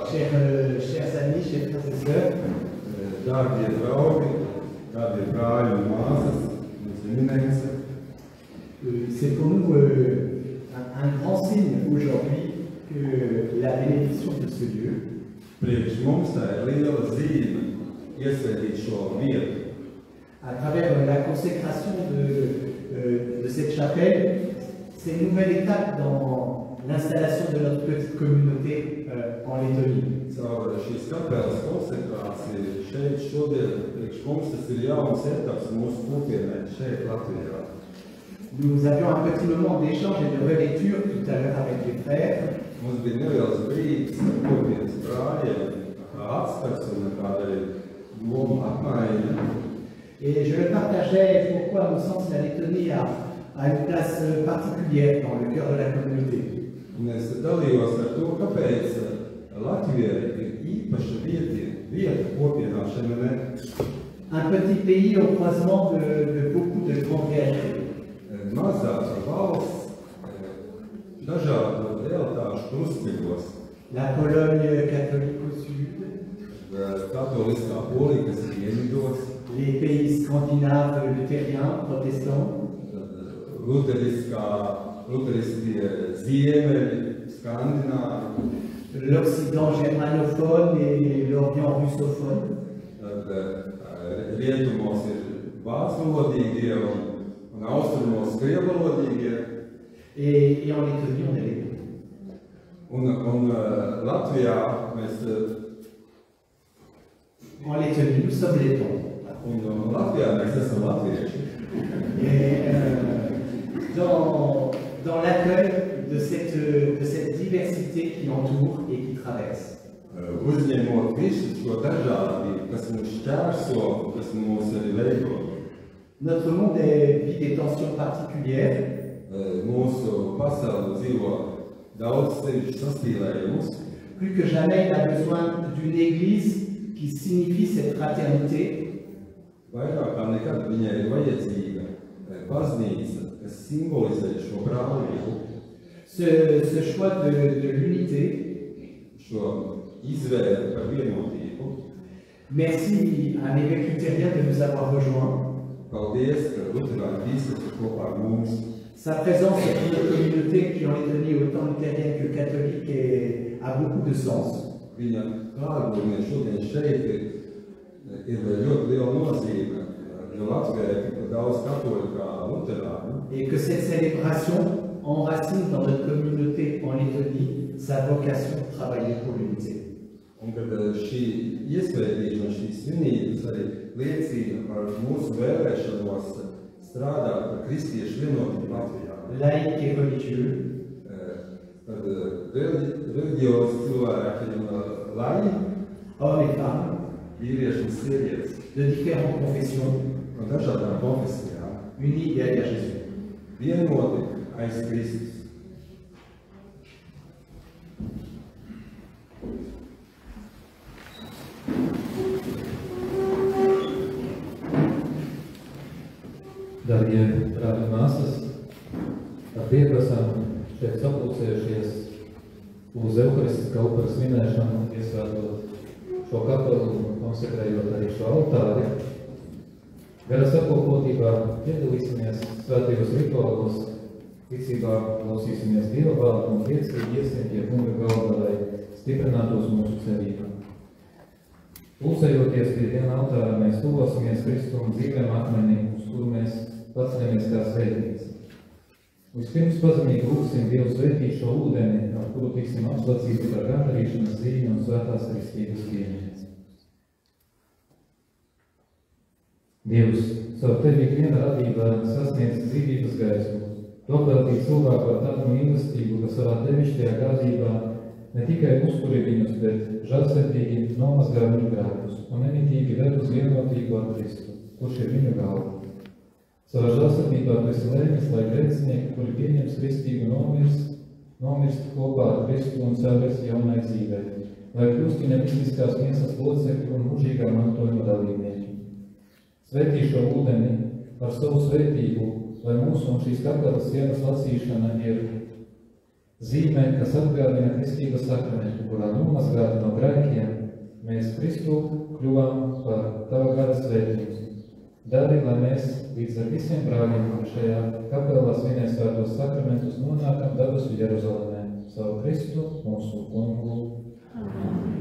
Chers amis, chers frères et sœurs, dārgie draugi, dārgie brāļi un māsas, c'est pour nous un grand signe aujourd'hui que la bénédiction de ce lieu, priekš mums tā ir liela zīme iesvētīt šo vietu. À travers la consécration de cette chapelle, c'est une nouvelle étape dans l'installation de notre petite communauté en Lettonie. Caur šīs kapeles konsekrācija šeit šodien priekš mums tas ir jauns etaps mūsu kopienai šeit Latvijā. Nous avions un petit moment d'échange et de relecture tout à l'heure avec les frères. Mums bija neliels brīdis ar kopienas brāļiem, kā atskats un kāda doma apmaiņa. Et je le partageais pourquoi, à mon sens, la Lettonie a une place particulière dans le cœur de la communauté. Un es dalījos ar to, kāpēc Latvijai ir īpaša vieta kopienā šeit. Un petit pays au croisement de beaucoup de grandes réalités. Mazā valsts dažādu realitāšu krustceļos. La Pologne catholique au sud. Katoliskā Polija, kas ir dienvidos. Les pays scandinaves luthériens, protestants. Lutheriskie ziemeļi, skandināvi. L'Occident germanophone et l'Orient russophone. Rietumos ir vācvalodīgie un austrumos krievalodīgie. Et en Lettonie, on est les deux. Un Latvijā mēs... En Lettonie, nous sommes lettons. Un Latvijā mēs esam latvieši. Et dans l'accueil de cette diversité qui entoure et qui traverse. Uzņemot visu šo dažādību, kas mūs šķērso, kas mūs arī veido. Notre monde vit des tensions particulières. Mūsu pasaule dzīvo daudz sevišķu saspīlējumus. Plus que jamais, il a besoin d'une église qui signifie cette fraternité. Vairāk kā nekad viņai ir vajadzīga baznīca, kas simbolizē šo brālību. Ce choix de l'unité. Šo izvēle par vienotību. Merci à l'évêque luthérien de nous avoir rejoints. Paldies, ka Luterāņu bīskaps ir kopā ar mums. Sa présence dans notre communauté, qui en Lettonie est autant luthérienne que catholique, a beaucoup de sens. Viņa klātbūtne šodien šeit ir ļoti liela nozīme, jo Latvijā ir tikpat daudz katoļu kā luterāņu. Et que cette célébration enracine dans notre communauté en Lettonie sa vocation de travailler pour l'unité. Un kad šī iesvētīšana, šīs svinības arī liecina par mūsu vēlēšanos strādāt par kristiešu vienotību Latvijā. Laïcs et religieux. Tad reliģiozi cilvēki un laiķi, hommes et femmes, vīrieši un sievietes, de différentes confessions, no dažādām konfesijām, unis derrière Jésus. vienoti aiz Kristus. Darbie brāļi un māsas, ar prieku esam šeit sapulcējušies uz Euharistiskā uparas svinēšanu, iesvētot šo kapelu un konsekrējot arī šo altāri. Garā sapulkotībā piedalīsimies svētajos rituālos, ticībā klausīsimies Dieva vārdu un priecīgi iesim pie kunga galda, lai stiprinātos mūsu cerībā. Pulcējoties pie viena altāra, mēs tuvosimies Kristuma dzīvēm akmenim, uz kuru mēs paceļamies kā svētnieci. Vispirms pazemīgi lūgsim Dievu svētīt šo ūdeni, ar kuru tiksim apslacīti par gandarīšanas zīmi un svētās kristības pieņemts. Dievs, savu tevi ikviena radībā sasniedz dzīvības gaismu. Tu apveltīji cilvēku ar tādu mīlestību, ka savā tevišķajā gādībā ne tikai uzturi viņus, bet žēlsirdīgi nomazgā viņu grēkus un nemitīgi ved uz vienotību ar Kristu, kurš ir viņu galva. Savā žēlsirdībā tu esi lēmis, lai grēcinieki, kuri pieņems kristību, nomirst kopā ar Kristu un ceļas jaunai dzīvei, lai kļūst viņa mistiskās miesas locekļi un mūžīgā mantojuma dalībnieki. Svētī šo ūdeni ar savu svētību, lai mūsu un šīs kapelas sienas lacīšana ir zīmē, kas atgādina kristības sakramentu, kurā nomazgāti no grēkiem, mēs Kristu kļuvām par tava gara svētību. Dari, lai mēs līdz ar visiem brāļiem šajā kapelā svinēt svētos sakramentus nonākam debesu Jeruzalemē, savu Kristu, mūsu kungu. Amen.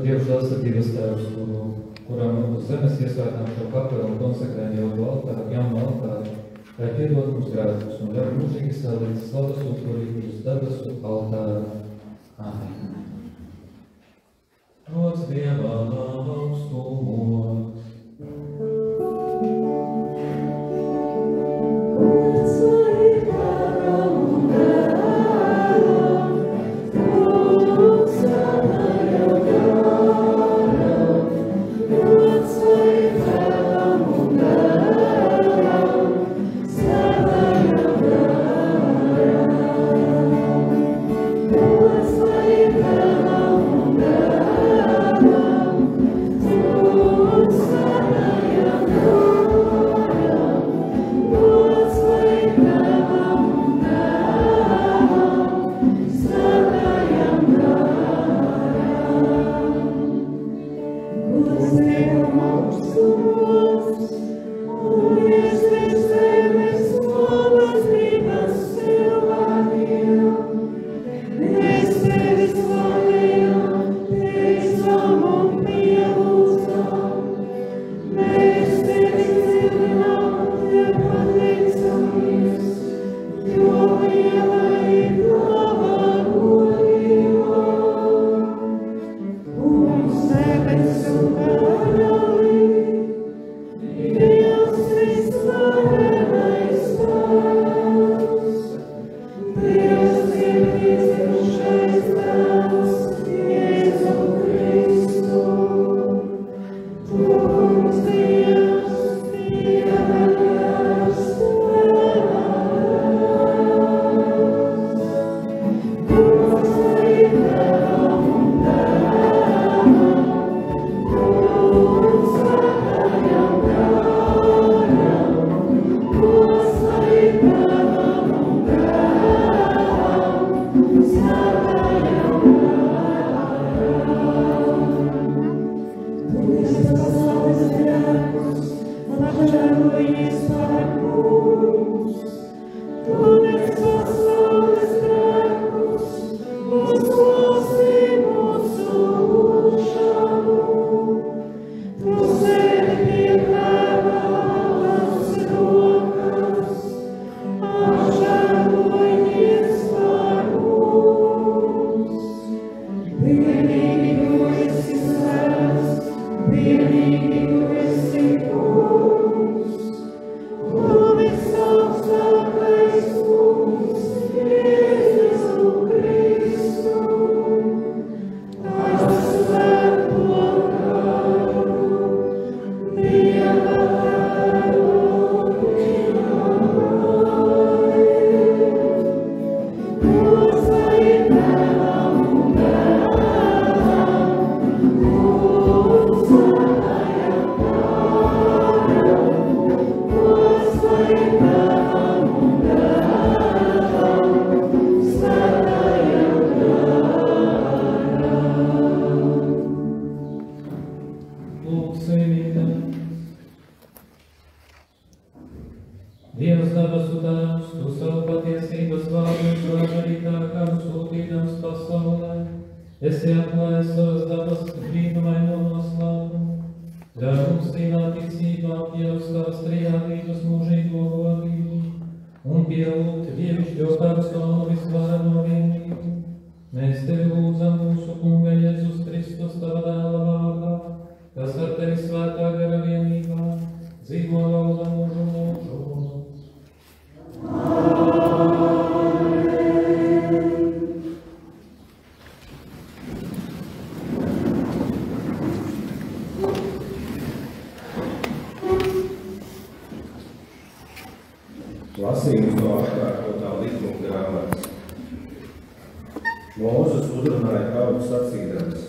Dievs žēlsirdības Tēvs, kuram uz zemes iesvētām šo kapelu un konsekrējam jau altāru, jaunu altāru, lai piedod mums grēkus un ļauj mūžīgi salikt slavas upuri uz debesu altāru. Amen. Gods Dievam augstumos. Gods Dievs debesu Tēvs, Tu savu patiesības vārdu izvērši tā kā sūtīdams pasaulē, esi atklājis savas dabas brīnumaino noslēpumu. Ļauj mums tīrā ticībā pieaugstās trijādības mūžīgo godību un pielūgt dievišķo personu visvareno vienību. Mēs Tevi lūdzam mūsu Kunga Jēzus Kristus Tava dēla vārdā, kas ar Tevi svētā gara vienībā dzīvo valda mūžu mūžu. Lasījums no atkārtotā likuma grāmatas. Mūzes uzrunāja tautu sacīdams: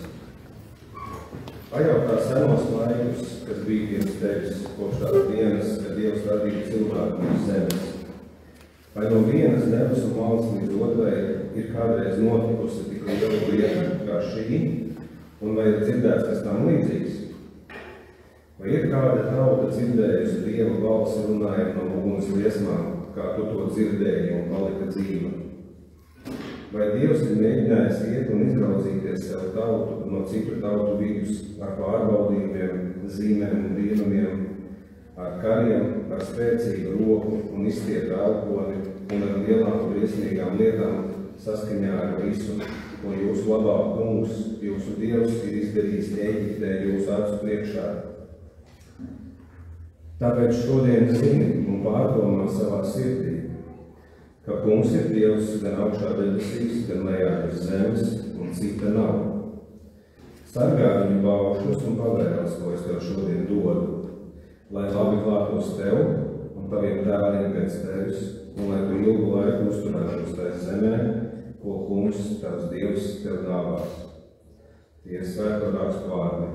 pajautā senos laikus, kas bija pirms tevis, kopš tās dienas, kad Dievs radīja cilvēku no zemes. Vai no vienas debesu malas līdz otrai ir kādreiz notikusi tik liela lieta kā šī, un vai ir dzirdēts kas tam līdzīgs? Vai ir kāda tauta dzirdējusi Dieva balsi runājot no uguns liesmām, kā tu to dzirdēji un palika dzīva? Vai Dievs ir mēģinājis iet un izraudzīties sev tautu no citu tautu vidus ar pārbaudījumiem, zīmēm un brīnumiem, ar kariem, ar spēcīgu roku un izstietu elponi un ar lielām briesmīgām lietām saskaņā ar visu, ko jūsu labā kungs, jūsu Dievs ir izdarījis Ēģiptē jūsu acu priekšā? Tāpēc šodien zini un pārdomā savā sirdī, ka kungs ir Dievs gan augšā debesīs, gan lejā virs zemes, un cita nav. Sargā viņu baušļus un pavēles, ko es tev šodien dodu, lai labi klātos tev un taviem dēliem pēc tevis, un lai tu ilgu laiku uzturētos tajā zemē, ko kungs, tavs Dievs, tev dāvās. Tie ir svēto rakstu vārdi.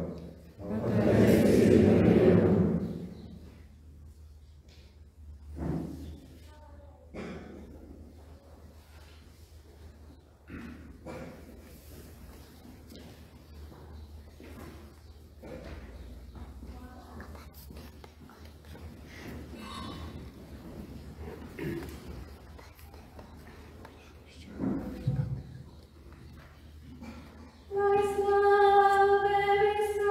Lai slāve visa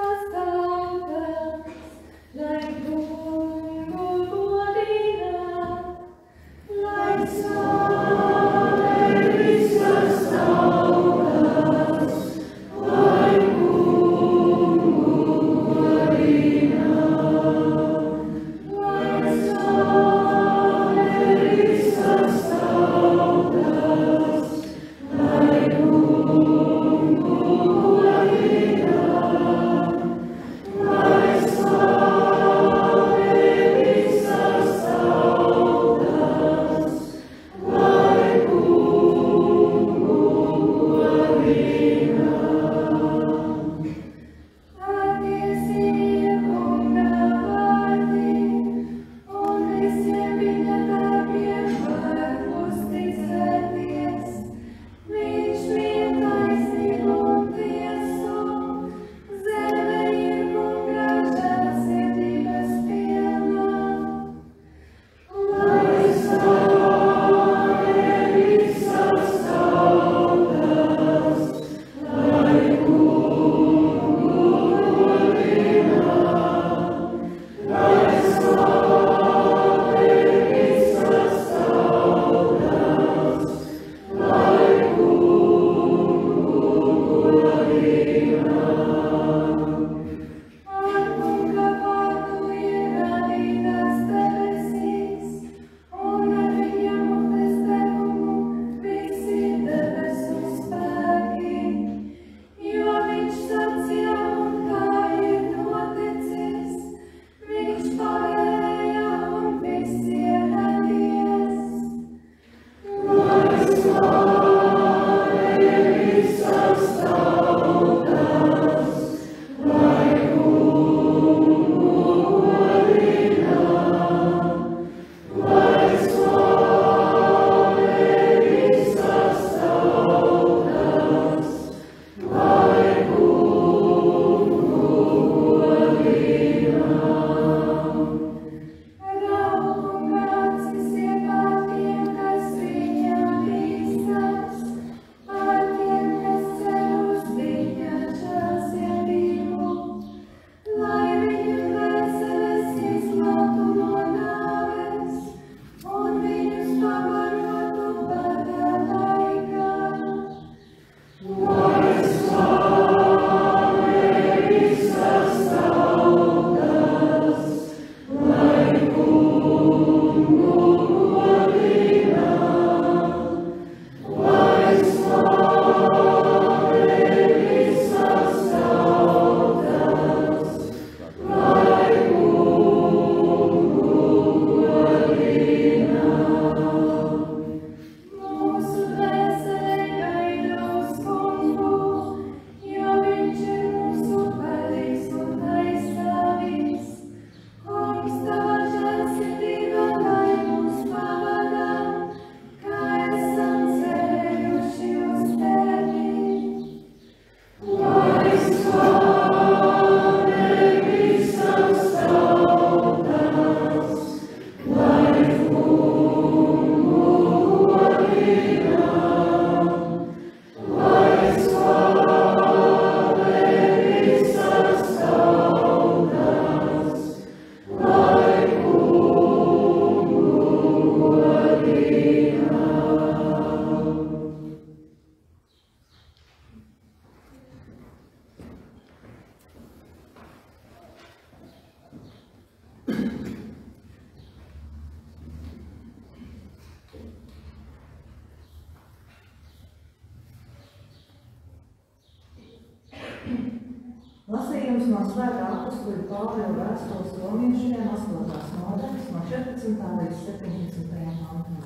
Lasījums no Svētā apostoļa Pāvila vēstules romiešiem 8. nodaļas no 14. līdz 17. pantam.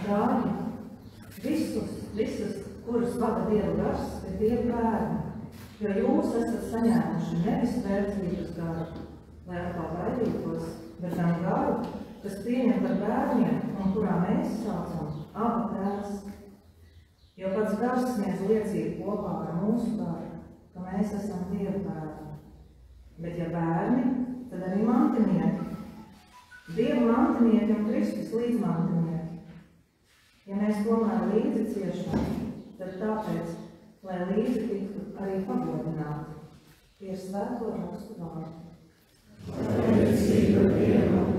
Brāļi, visus, kurus vada Dieva gars, ir Dieva bērni, jo jūs esat saņēmuši nevis verdzības garu, lai atkal gaidītos, bet gan garu, kas pieņem par bērniem un kurā mēs saucam Aba Tēvs. Jo pats gars sniedz liecību kopā ar mūsu garu, ka mēs esam Dieva bērni. Bet ja bērni, tad arī mantinieki. Dieva mantinieki un Kristus līdzmantinieki. Ja mēs tomēr līdzi ciešam, tad tāpēc, lai līdzi tiktu arī pagodināti. Tie ir svēto rakstu vārdi. Pateicība Dievam.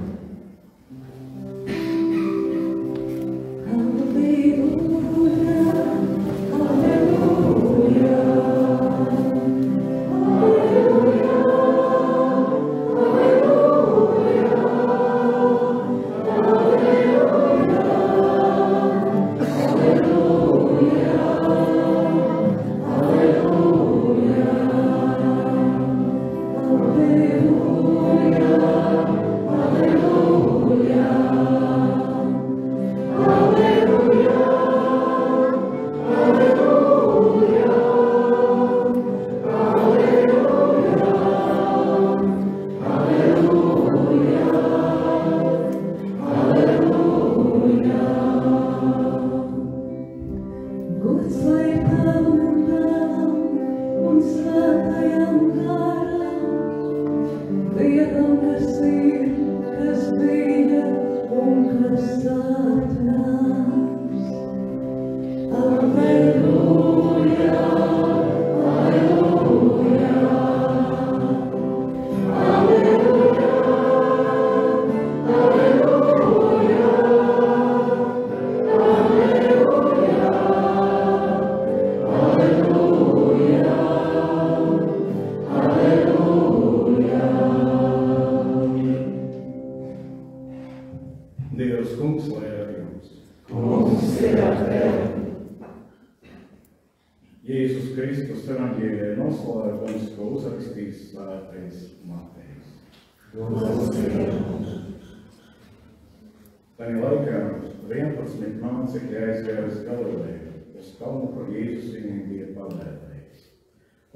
Tajā laikā 11 mācekļi aizgāja uz Galileju, uz kalnu, kur Jēzus viņiem bija pavēlējis.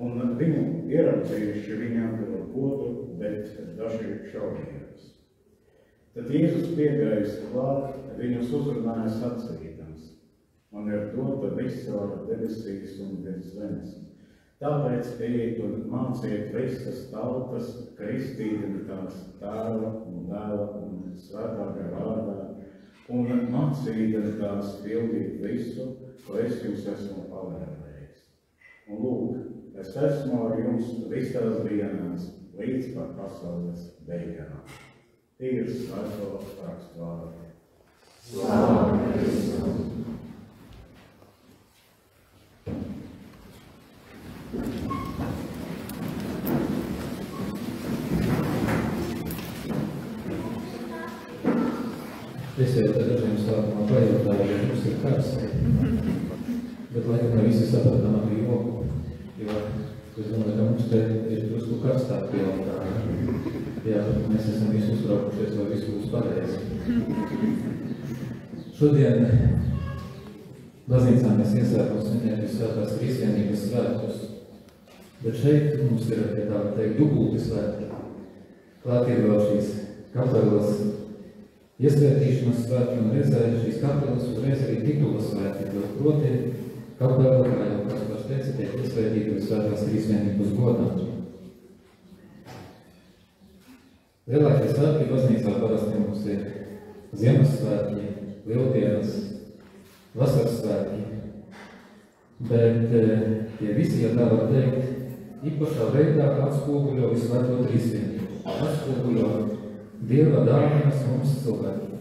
Un viņu ieraudzījuši viņam deva godu, bet daži šaubījās. Tad Jēzus piegājis klāt, viņus uzrunāja sacīdams: man ir dota visa vara debesīs un virs zemes. Tāpēc ejiet un māciet visas tautas, kristīdami tās Tēva un Dēla un Svētā gara vārdā, un mācīdami tās pildīt visu, ko es jums esmu pavēlējis. Un lūk, es esmu ar jums visās dienās līdz pat pasaules beigām. Tie ir svēto rakstu vārdi. Slāva Kristum! Es jau tad dažiem sākumā pajautāju, ja mums ir karsti. Bet laikam ne visi sapratām arī joku, jo es domāju, ka mums te ir drusku karstāk piejautājumi. Jā, mēs esam visi uztraukušies, vai visu būs pareizi. Šodien baznīcā mēs iesākam svinēt Svētās Trīsvienības svētkus, bet šeit mums ir, ja tā teikt, dubulti svētki. Klāt ir vēl šīs kapelas iesvētīšanas svētki un reizē šīs kapelas uzreiz arī titula svētki, proti kapela, kā jau kāds teica, tiek iesvētīta uz Svētās Trīsvienības godām. Lielākie svētki baznīcā parasti mums ir Ziemassvētki, Lieldienas, Vasaras svētki, bet tie visi, ja tā var teikt, īpašā veidā atspoguļo Svēto Trīsvienību, atspoguļo Dieva dāvanas mums cilvēkiem.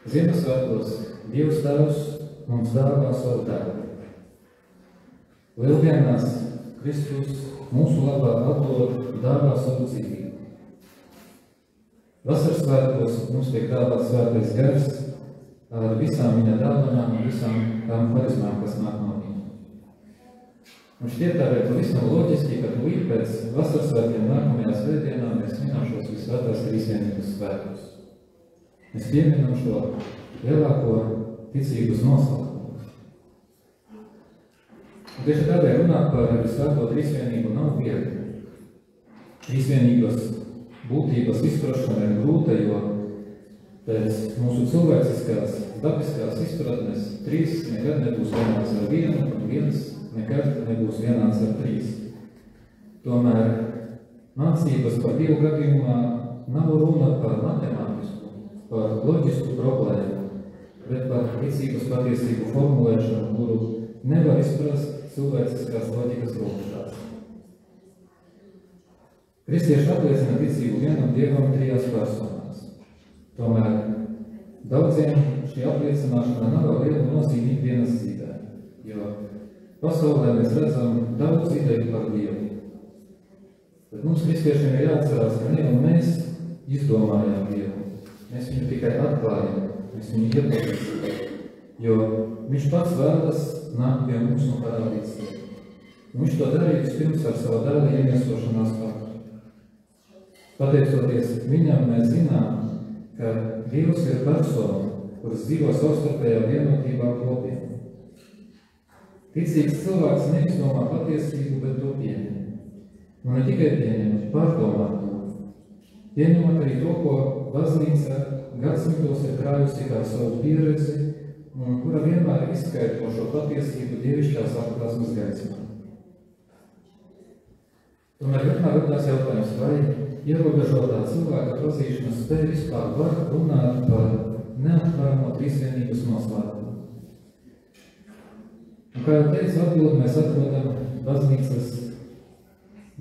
Ziemassvētkos Dievs Tēvs mums dāvā savu dēlu. Lieldienās Kristus mūsu labā atdod dāvā savu dzīvību. Vasaras svētkos mums tiek dāvāts Svētais Gars ar visām viņa dāvanām un visām tām harizmām, kas nāk no viņa. Un šķiet tādēļ pavisam loģiski, ka tūlīt pēc vasaras svētkiem nākamajā svētdienā mēs minām šos visvētās trīsvienības svētkus. Mēs pieminam šo lielāko ticības noslēpumu. Un tieši tādēļ runāt par visvēto trīsvienību nav viegli. Trīsvienības būtības izprašana ir grūta, jo pēc mūsu cilvēciskās, dabiskās izpratnes 3 nekad nebūs vienāds ar 1, un 1 nekad nebūs vienāds ar 3. Tomēr mācības par Dievu gadījumā nav runa par matemātisku, par loģisku problēmu, bet par ticības patiesību formulēšanu, kuru nevar izprast cilvēciskās loģikas robežās. Kristieši apliecina ticību vienam Dievam 3 personās. Tomēr daudziem šī apliecināšana nav ar lielu nozīmi ikdienas dzīvē, jo pasaulē mēs redzam daudz ideju par Dievu. Bet mums kristiešiem ir jāatcerās, ka ne jau mēs izdomājām Dievu. Mēs viņu tikai atklājam, mēs viņu iepazīstam, jo viņš pats vēlas nākt pie mums un parādīt sevi. Un viņš to darīja vispirms ar savu dēla iemiesošanās faktu. Pateicoties viņam, mēs zinām, ka Dievs ir persona, kuras dzīvo savstarpējā vienotībā kopiem. Ticīgs cilvēks neizdomā patiesību, bet to pieņem. Un ne tikai pieņem, pārdomā to. Pieņemot arī to, ko baznīca gadsimtos ir krājusi kā savu pieredzi, un kura vienmēr izskaidro šo patiesību dievišķās atklāsmes gaismā. Tomēr vienmēr radās jautājums, vai ierobežotā cilvēka pazīšanas spēja vispār var runāt par neatvaramo trīsvienības noslēpumu. Un, kā jau teicu, atbildi mēs atrodam baznīcas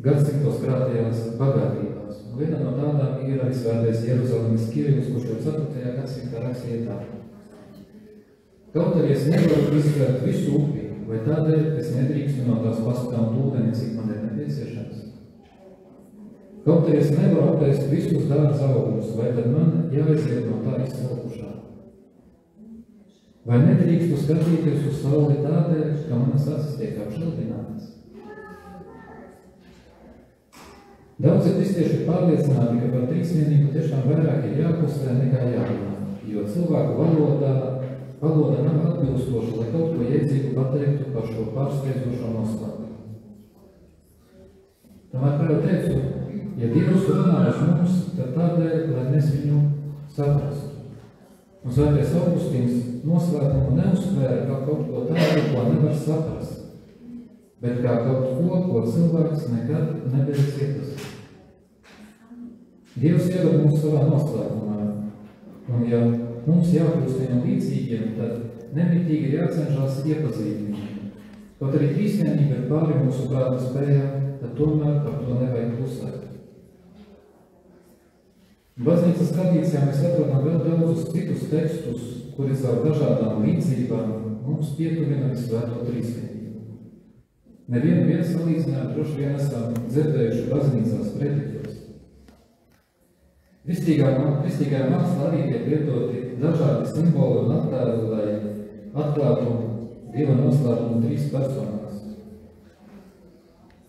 gadsimtos krātajās bagātībās. Un viena no tādām ir arī svētais Jeruzalemes Kirils, kurš jau 4. gadsimtā rakstīja tā. Kaut arī es nevaru izsvērt visu upi, vai tādēļ es nedrīkstu no tās paspelnot ūdeni, cik man ir nepieciešams. Kaut arī es nevaru apēst visus dārza augļus, vai tad man jāaiziet no tā izsalkušā. Vai nedrīkstu skatīties uz sauli tādēļ, ka manas acis tiek apšildinātas? Daudzi kristieši ir pārliecināti, ka par trīsvienību tiešām vairāk ir jākustē nekā jārunā, jo cilvēku valoda nav atbilstoša, lai kaut ko jēdzīgu pateiktu par šo pārsteidzošo noslēpumu. Tomēr, kā jau teicu, ja Dievs runā uz mums, tad tādēļ, lai mēs viņu saprastu. Un svētais Augustīns noslēpumu neuztvēra kā kaut ko tādu, ko nevar saprast, bet kā kaut ko, ko cilvēks nekad nebeidz iepazīt. Dievs ievada mūs savā noslēpumā, un ja mums jākļūst viņam līdzīgiem, tad nemitīgi ir jācenšas iepazīt viņu. Kaut arī trīsvienība ir pāri mūsu prāta spējām, tad tomēr par to nevajag klusēt. Baznīcas tradīcijā mēs atrodam vēl daudzus citus tekstus, kuri caur dažādām līdzībām mums pietuvina visvēto trīsvienību. Nevienu vietu salīdzināt droši vien esam dzirdējuši baznīcās prediķos. Kristīgajā mākslā arī tiek lietoti dažādi simboli un attēli, lai atklātu Dieva noslēpumu 3 personās.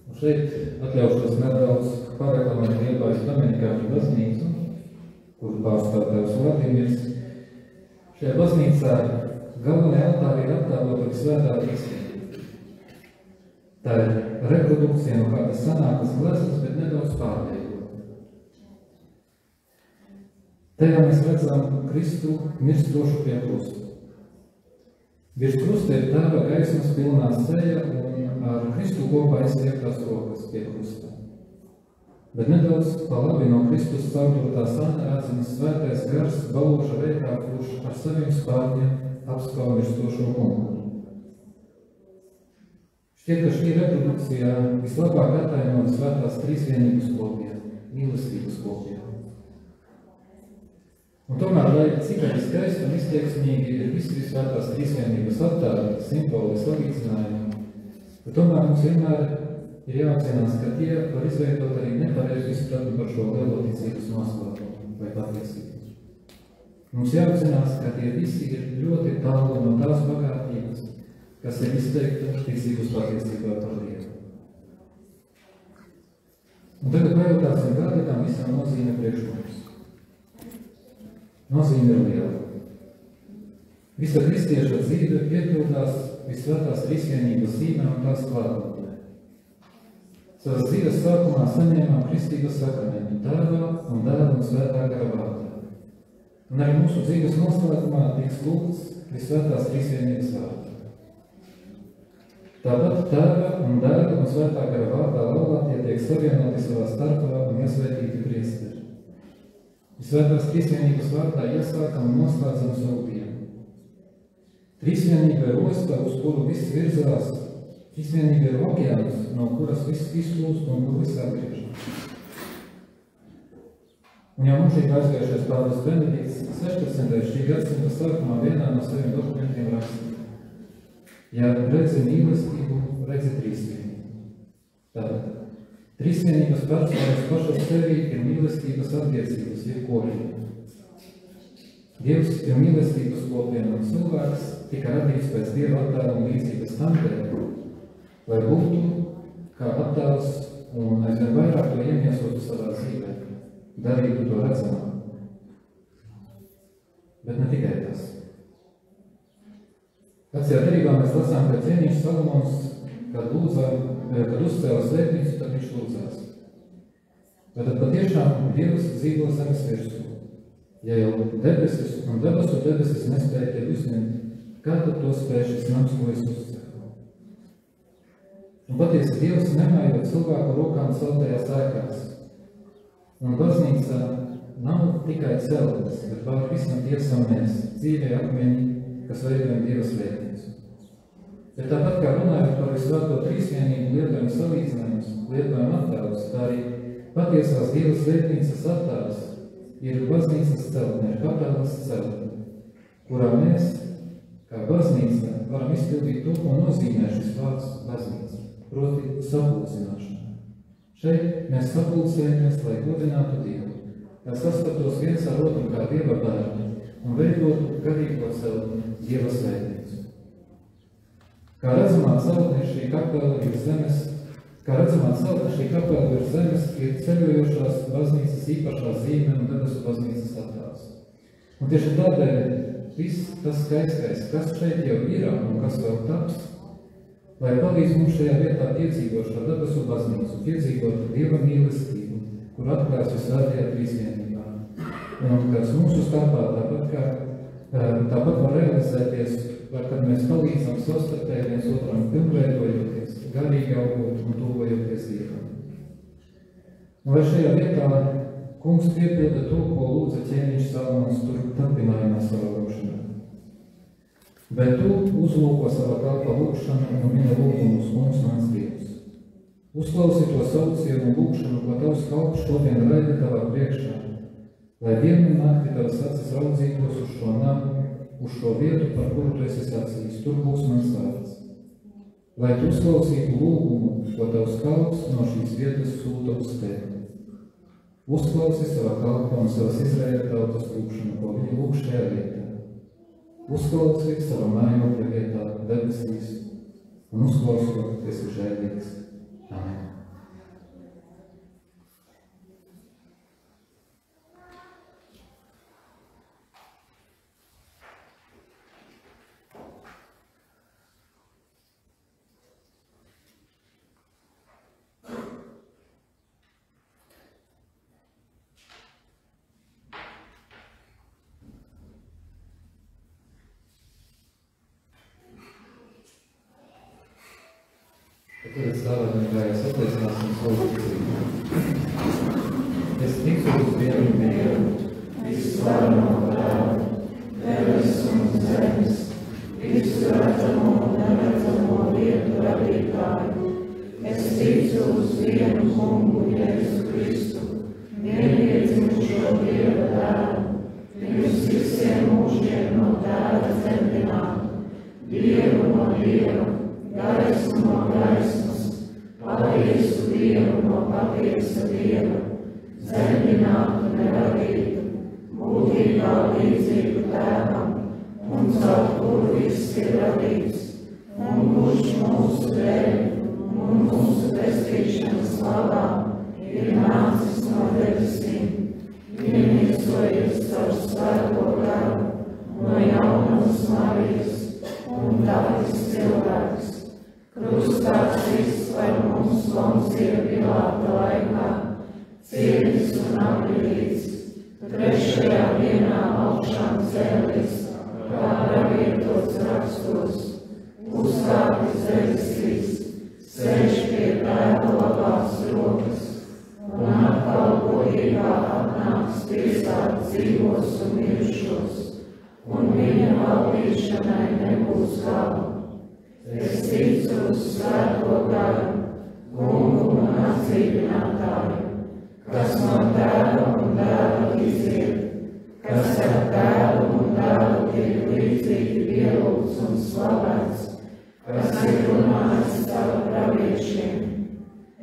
Un šeit atļaušos nedaudz pareklamēt Liepājas Dominikāņu baznīcu, kuru pārstāv tēvs Vladimirs. Šajā baznīcā galvenajā altārī ir attēlota visvētā trīsvienība. Tā ir reprodukcija no kādas senākas gleznas, bet nedaudz pārveidota. Tajā mēs redzam Kristu mirstošu pie krusta. Virs krusta ir tēva gaismas pilnā seja un ar Kristu kopā izstieptās rokas pie krusta. Bet nedaudz pa labi no Kristus caurdotā sāna rācinas svētais gars baloša veidā, kurš ar saviem spārņiem apskauj mirstošo kungu. Šķiet, ka šī reprodukcija vislabāk attaino svētās trīsvienības kopiem, mīlestības kopiem. Un tomēr, lai cik arī skaisti un izteiksmīgi ir visi svētās trīsvienības attēli, simboli, salīdzinājumi, bet tomēr mums vienmēr ir jāapzinās, ka tie var izveidot arī nepareizu izpratni par šo lielo ticības noslēpumu vai patiesību. Mums jāapzinās, ka tie visi ir ļoti tālu no tās bagātības, kas ir izteikta ticības patiesībā par Dievu. Un tagad pajautāsim, kāda tam visam nozīme priekš mums. Nozīme ir liela. Visa kristieša dzīve piepildās visvētās trīsvienības zīmē un tās klātbūtnē. Savas dzīves sākumā saņēmām kristības sakramentu Tēva un Dēla un Svētā gara vārdā. Un arī mūsu dzīves noslēgumā tiks lūgts visvētās trīsvienības vārdā. Tāpat Tēva un Dēla un Svētā gara vārdā laulātie tiek savienoti savā starpā un iesvētīti priesteri. Visvētās trīsvienības vārdā iesākam un noslēdzam savu dienu. Trīsvienība ir osta, uz kuru viss virzās. Trīsvienība ir okeāns, no kuras viss izplūst un kur viss atgriežas. Un jau mūžīgi aizgājušais Pāvils Benedikts 16. šī gadsimta sākumā vienā no saviem dokumentiem rakstīja: ja redzi mīlestību, redzi trīsvienību. Tātad, trīsvienības personas pašas sevi ir mīlestības attiecības, jeb kopiena. Dievs ir mīlestības kopiena un cilvēks tika radīts pēc Dieva attēla un līdzības tam dēļ, lai būtu kā attēls un aizvien vairāk to iemiesotu savā dzīvē, darītu to redzamā. Bet ne tikai tas. Vecajā derībā mēs lasām, ka cienīgs Salomons, kad uzcēla svētnīcu, tad viņš lūdzās. Tad patiešām Dievs dzīvo zemes virsū. Ja jau debesis un debesu debesis nespēja tevi uzņemt, kā tad to spēj šis nams, ko es uzcēlu? Un patiesi Dievs nemaido cilvēku rokām celtajās ēkās. Un baznīca nav tikai celtnes, bet pār visam tiesam mēs, dzīvē akmeņi, kas veidojam Dieva svētnīcu. Bet tāpat kā runājot par visvēto trīsvienību, lietojam salīdzinājumus, lietojam attēlus, tā arī patiesās Dieva svētnīcas attēls ir baznīcas celtne, ir kapelas celtne, kurā mēs, kā baznīca, varam izpildīt to, ko nozīmē šis vārds baznīca, proti sapulcināšana. Šeit mēs sapulcējamies, lai godinātu Dievu, lai sastatos viens ar otru kā Dieva bērni un veidotu garīgo celtni, Dieva svētnīcu. Kā redzamā celtne šī kapela ir zemes, ir ceļojošās baznīcas īpašā zīme un debesu baznīcas attēls. Un tieši tādēļ viss tas skaistais, kas šeit jau ir un kas vēl taps, lai palīdz mums šajā vietā piedzīvot šo debesu baznīcu, piedzīvot Dieva mīlestību, kur atklājas visvētajā trīsvienībā. Un kas mūsu starpā tāpat var realizēties, kad mēs palīdzam savstarpēji viens otram pilnveidojoties, garīgi augot un tuvojoties Dievam. Un vai šajā vietā Kungs piepilda to, ko lūdza ķēniņš Salomons tur turpinājumā savā lūkšanā. Bet tu uzlūko savā kalpa lūkšanu un viņa lūgumus mums mans Dievs. Uzklausi to saucienu un lūkšanu, ko tavs kalps šodien raida tavā priekšā, lai dienu un nakti tavas acis raudzītos uz šo namu, uz šo vietu, par kuru tu esi sacījis, tur būs mans vārds. Lai tu uzklausītu lūgumu, ko tavs kalps no šīs vietas sūta uz tevi. Uzklausi savā kalpa un savas Izraēļa tautas lūkšanu, ko viņi lūk šajā vietā. Uzklausi savā mājokļa vietā debesīs un uzklausot, esi žēlīgs. Amen. Tad stāvēm gājās apliecināsim savu ticību. Es ticu uz vienu Dievu, visvarano Tēvu, debesis un zemes, visu redzamo un neredzamo lietu radītāju. Es ticu uz vienu Kungu Jēzu Kristu, vienpiedzimušo Dieva Tēvu, pirms visiem mūžiem no Tēva dzemdinātu, Dievu no Dieva, gaismu no gaismas, patiesu Dievu no patiesa Dieva, dzemdinātu neradītu, būtībā līdzīgu Tēvam, un caur kuru viss ir radīts, un kurš mūsu dēļ un mūsu pestīšanas labā ir Trešajā dienā augšām cēlis, kā pravietots rakstos, uzkāpis debesīs, sēž pie Tēva labās rokas, un atkal godībā atnāks tiesāt dzīvos un mirušos, un viņa valdīšanai nebūs gala. Es ticu uz Svēto garu, Kungu un atdzīvinātāju, kas no Tēva un Dēla iziet, kas ar Tēvu un Dēlu tiek līdzīgi pielūgts un slavēts, kas ir runājis caur praviešiem.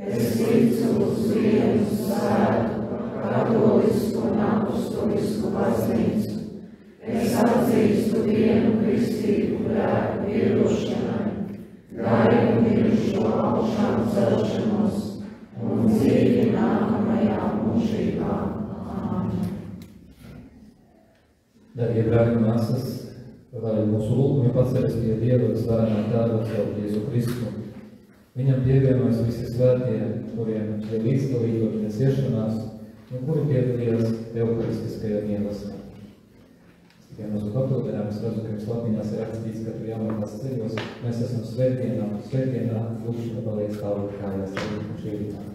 Es ticu uz vienu svētu, katolisku un apostolisku baznīcu. Es atzīstu vienu kristīgu grēku piedošanai, gaidu mirušo augšām celšanos un dzīvi nākamajā mūžībā. Āmen. Darbie brāļi un māsas, lai mūsu lūgumi paceļas pie Dieva visvarenā Tēva caur Jēzu Kristu. Viņam pievienojas visi svētie, kuriem ir līdzdalība viņa ciešanās un kuri piedalījās euharistiskajā mīlestībā. Tikai mūsu papildinājumā es redzu, ka jums Latvijās ir rakstīts, ka tu jāmākās ceļos, mēs esam svētdienā, lūkšana paliek stāvot kājās un šī rītā.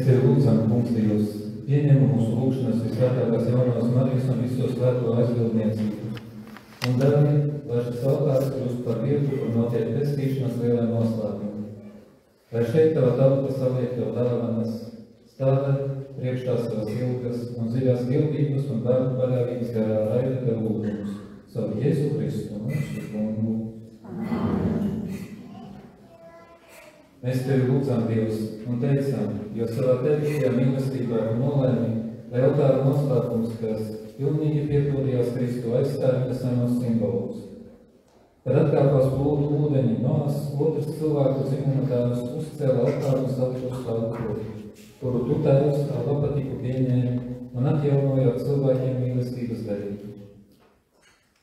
Mēs Tevi lūdzam, Kungs Dievs, pieņem mūsu lūgšanas visvētākās jaunās Marijas un viso svēto aizbildniecību. Un dari, lai šis altārs kļūst par vietu, kur notiek pestīšanas lielai noslēpumi. Lai šeit Tava tauta saliek Tev dāvanas, stāda priekšā savas ilgas un dziļās gildības un bērnu paļāvības garā raida Tev lūgumus. Savu Jēzu Kristu mūsu kungu. Mēs Tevi lūdzam, Dievs, un teicam, jo savā Tevišķajā mīlestībā un nolēmi, lai altāra noslēpums, kas pilnīgi piepildījās Kristu, aizstāja nesenos simbolus. Kad atkāpās plūdu ūdeņi Noas, otrs cilvēku dzimuma tēvs uzcēla altāru un salika uz altāru, kuru Tu, Tēvs, ar labatiku pieņēmi un atjaunoja cilvēkiem mīlestības derību.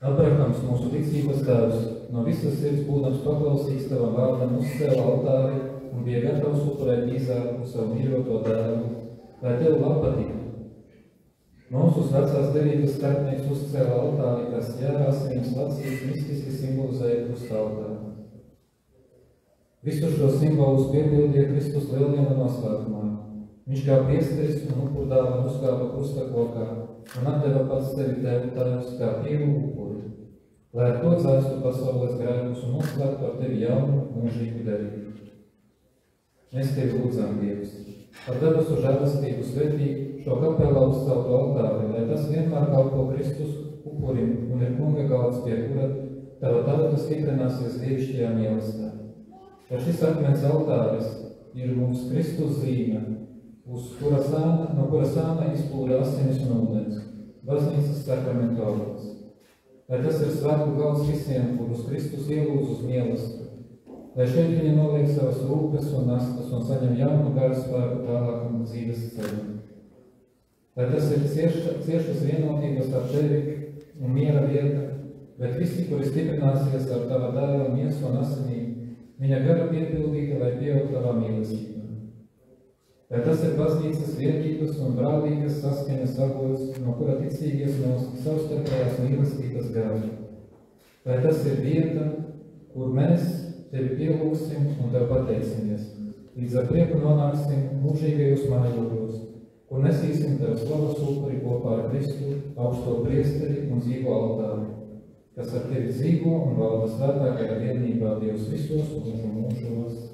Abrahams, mūsu ticības tēvs, no visas sirds būdams paklausīgs Tavam vārdam, uzcēla altāri un bija gatavs upurēt Īzāku, savu mīļoto dēlu, lai Tev labpatiktu. Mūsu vecās derības starpnieks uzcēla altāri, kas jērāsienas lacīs mistiski simbolizēja krusta altāru. Visus šos simbolus piepildīja Kristus lieldienu noslēpumā. Viņš kā priesteris un upurdāvā uzkāpa krusta kokā un atdeva pats Tevi Tev, Tēvs, kā brīvu upuri, lai ar to dzēstu pasaules grēkus un noslēgtu ar Tevi jaunu mūžīgu derību. Mēs Tevi lūdzam, Dievs, par debesu žēlastību svētī šo kapelā uzceltu altāri, lai tas vienmēr kalpo Kristus upurim un ir kunga galds, pie kura Tava tauta stiprināsies dievišķajā mīlestībā. Ka šis akmens altāris ir mums Kristus zīme, no kura sāna izplūda asinis un ūdens, baznīcas sakramentu avots. Lai tas ir svētku galds visiem, kurus Kristus ielūdz uz mīlestību, lai šeit viņi noliek savas rūpes un nastas un saņem jaunu garu spēku tālākam dzīves ceļam. Lai tas ir ciešas vienotības ar Tevi un miera vieta, bet visi, kuri stiprināsies ar Tava dēla miesu un asinīm, viņa gara piepildīta, lai pieaug Tavā mīlestībā. Lai tas ir baznīcas viedības un brālīgas saskaņas avots, no kura ticīgies mūsu savstarpējās mīlestības gāžu. Lai tas ir vieta, kur mēs Tevi pielūgsim un Tev pateicamies, līdz ar prieku nonāksim mūžīgajos mājokļos, kur nesīsim Tev slavas upuri kopā ar Kristu, augsto priesteri un dzīvo altāri, kas ar Tevi dzīvo un valda svētākajā vienībā Dievs visos mūžu mūžos.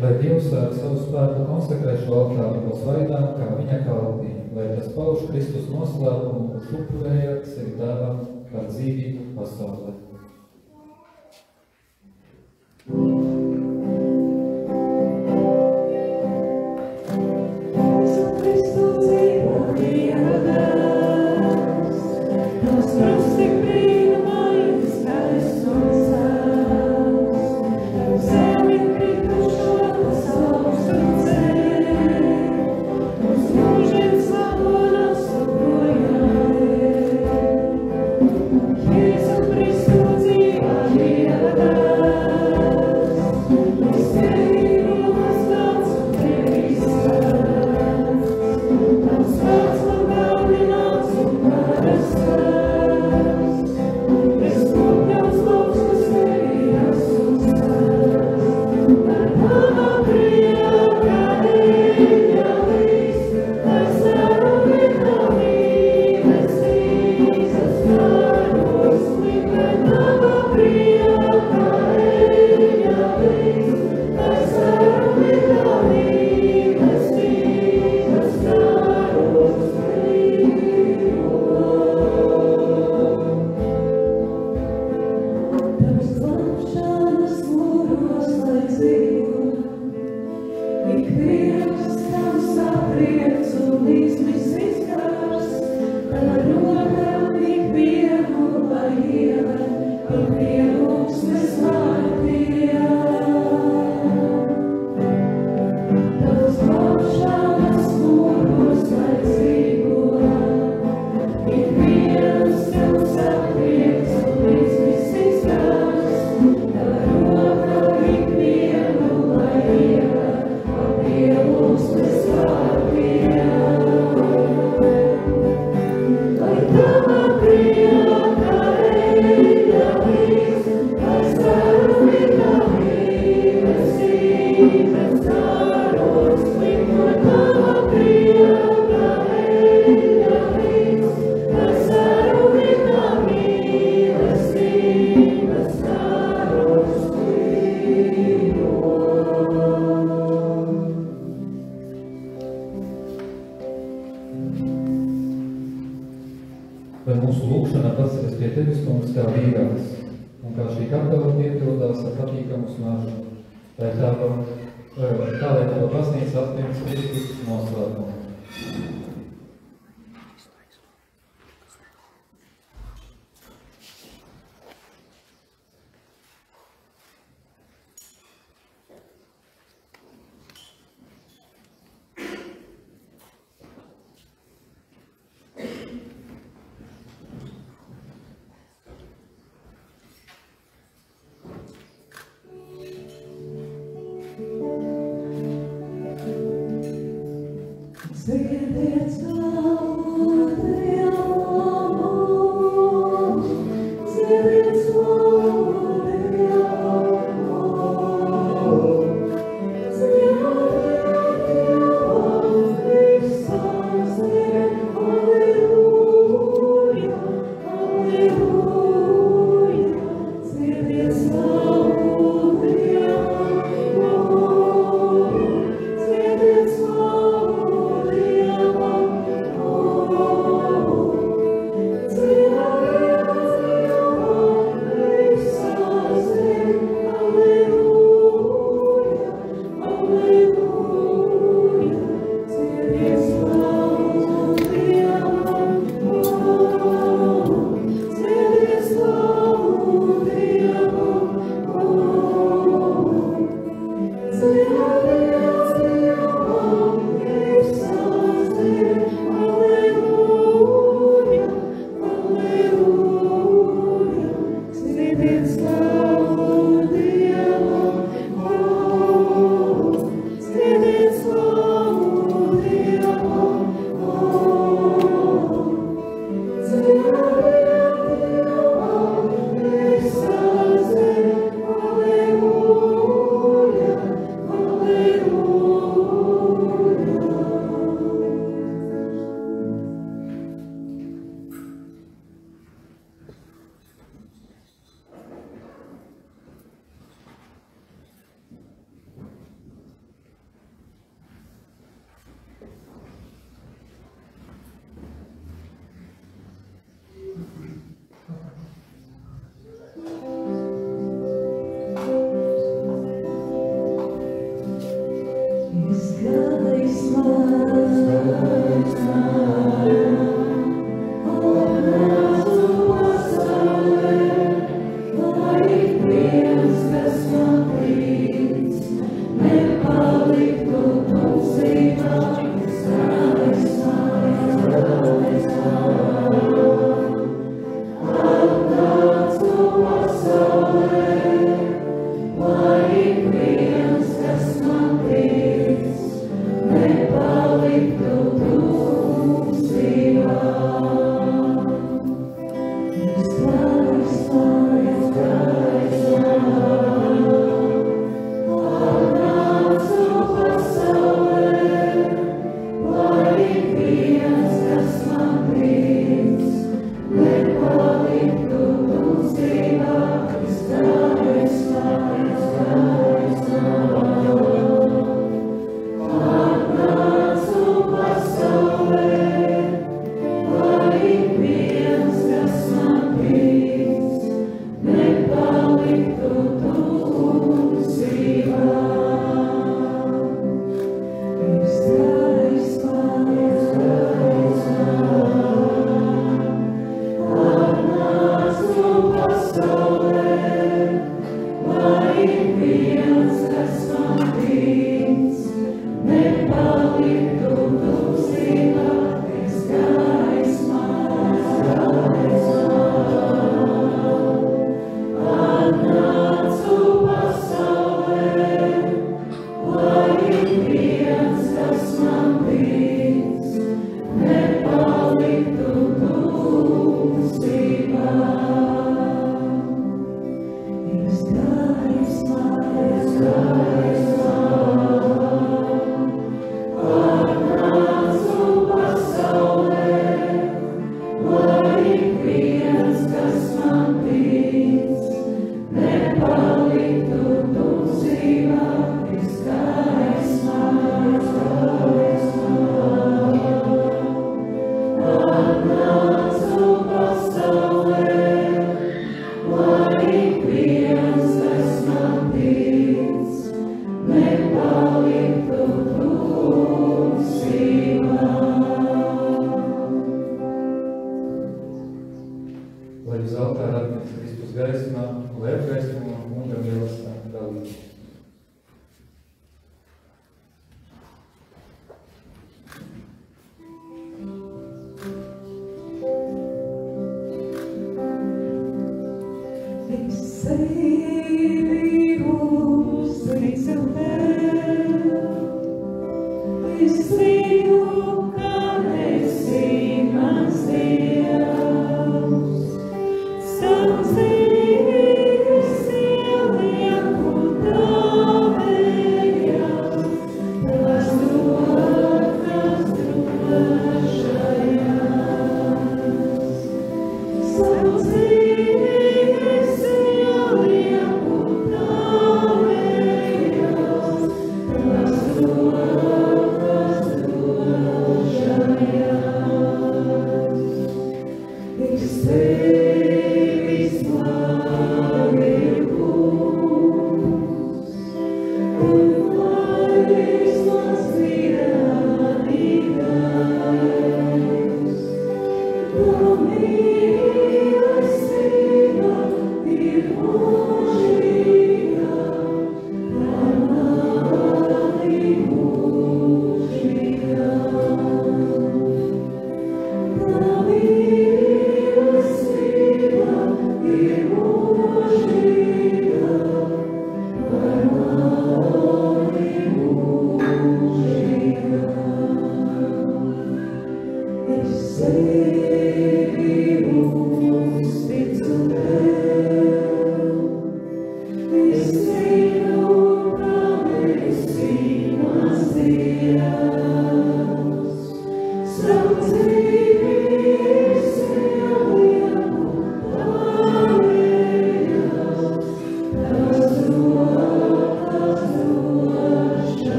Lai Dievs ar savu spēku konsekrē šo altāru uz vaidām, kā viņa kalpī, lai tas pauž Kristus noslēpumu, kurš upurēja sevi Tēvam par dzīvību pasaulē. Cristo lai mūsu lūkšana paceļas pie tevis, kungs, kā vīrāts, un kā šī kapela piepildās ar patīkamu smaržu, lai tā, lai tava baznīca atpieņas Kristus noslēpumu. Oh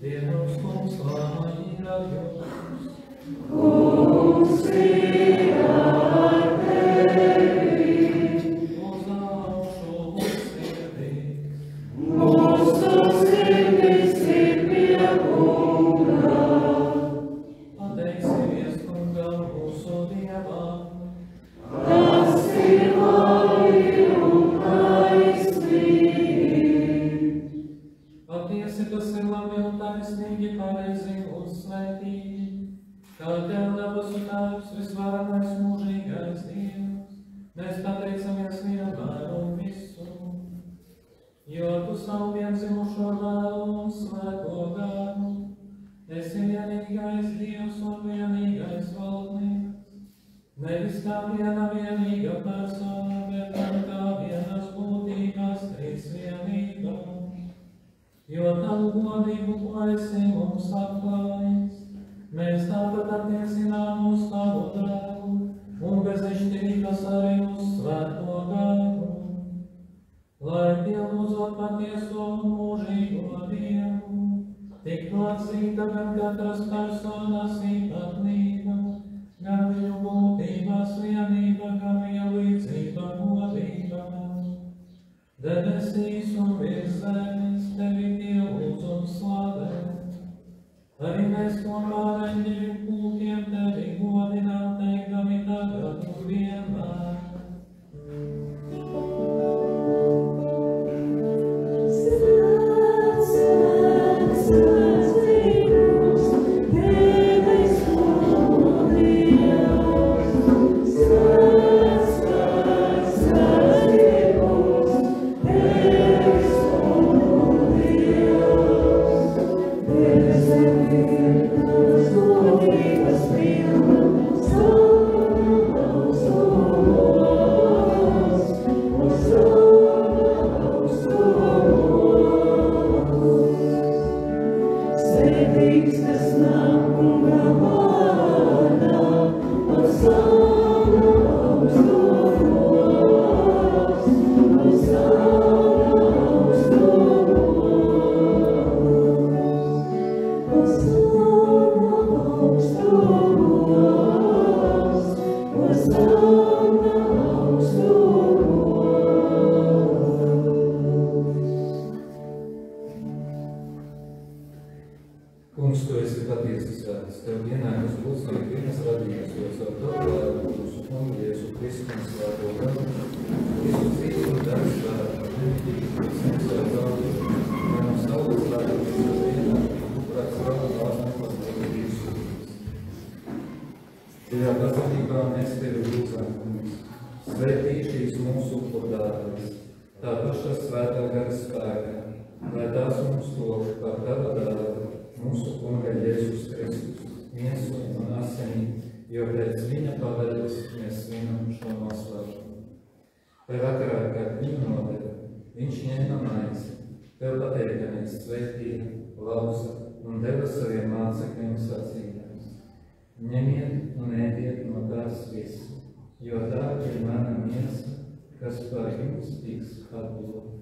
Dieva maizi un svētī, kā Tev dabas un Tēvs visvarenais mūžīgais Dievs, mēs pateicamies vienmēr un visu, jo Tu savu vienzimušo Dēlu un Svēto Garu esi vienīgais Dievs un vienīgais valdnieks, nevis kā viena vienīga persona, bet gan kā vienas būtības trīsvienība. Jo Tavu godību, ko esi mums atklājis, mēs tāpat attiecinām uz Tavu Dēlu un bez nešķirības arī uz Svēto Garu, lai pielūdzot patieso un mūžīgo Dievu, tiktu atzīta gan katras personas īpatnība, gan viņu būtības vienība, gan viņa līdzība godība. Debesīs un virs zemes Tevi pielūdz un slavē, arī mēs kopā ar eņģeļu pulkiem Tevi godinām, teikdami tagad un vienmēr. Kungs, Tu esi patiesi svēts, Tev vienākas lūdzīgi vienas radījums, jo savu Tavu mūsu kungu Jēzu Kristu un Svēto Garu, visu dzīvi un darbs svētā, nemitīgi, visiem svētā, lai mums saules svētā visas vienā, kurās rabu tās nepastāvīgi visu. Tajā pasaulībā mēs Tevi lūdzām, Kungs, svētī šīs mūsu upurdātas, tā paša Svētā Gara spēkā, lai tās mums lūk par Tava dāvatu, mūsu Kunga Jēzus Kristus, miesu un asinī, jo pēc viņa paveļas mēs svinam šo noslēpumu. Vai vakarā, kad viņu nodeva, viņš ņēma maizi, Tev pateikamies svētīja, lauza un deva saviem mācekļiem sacīdams. Ņemiet un ēdiet no tās visu, jo tā ir mana miesa, kas par jums tiks atdota.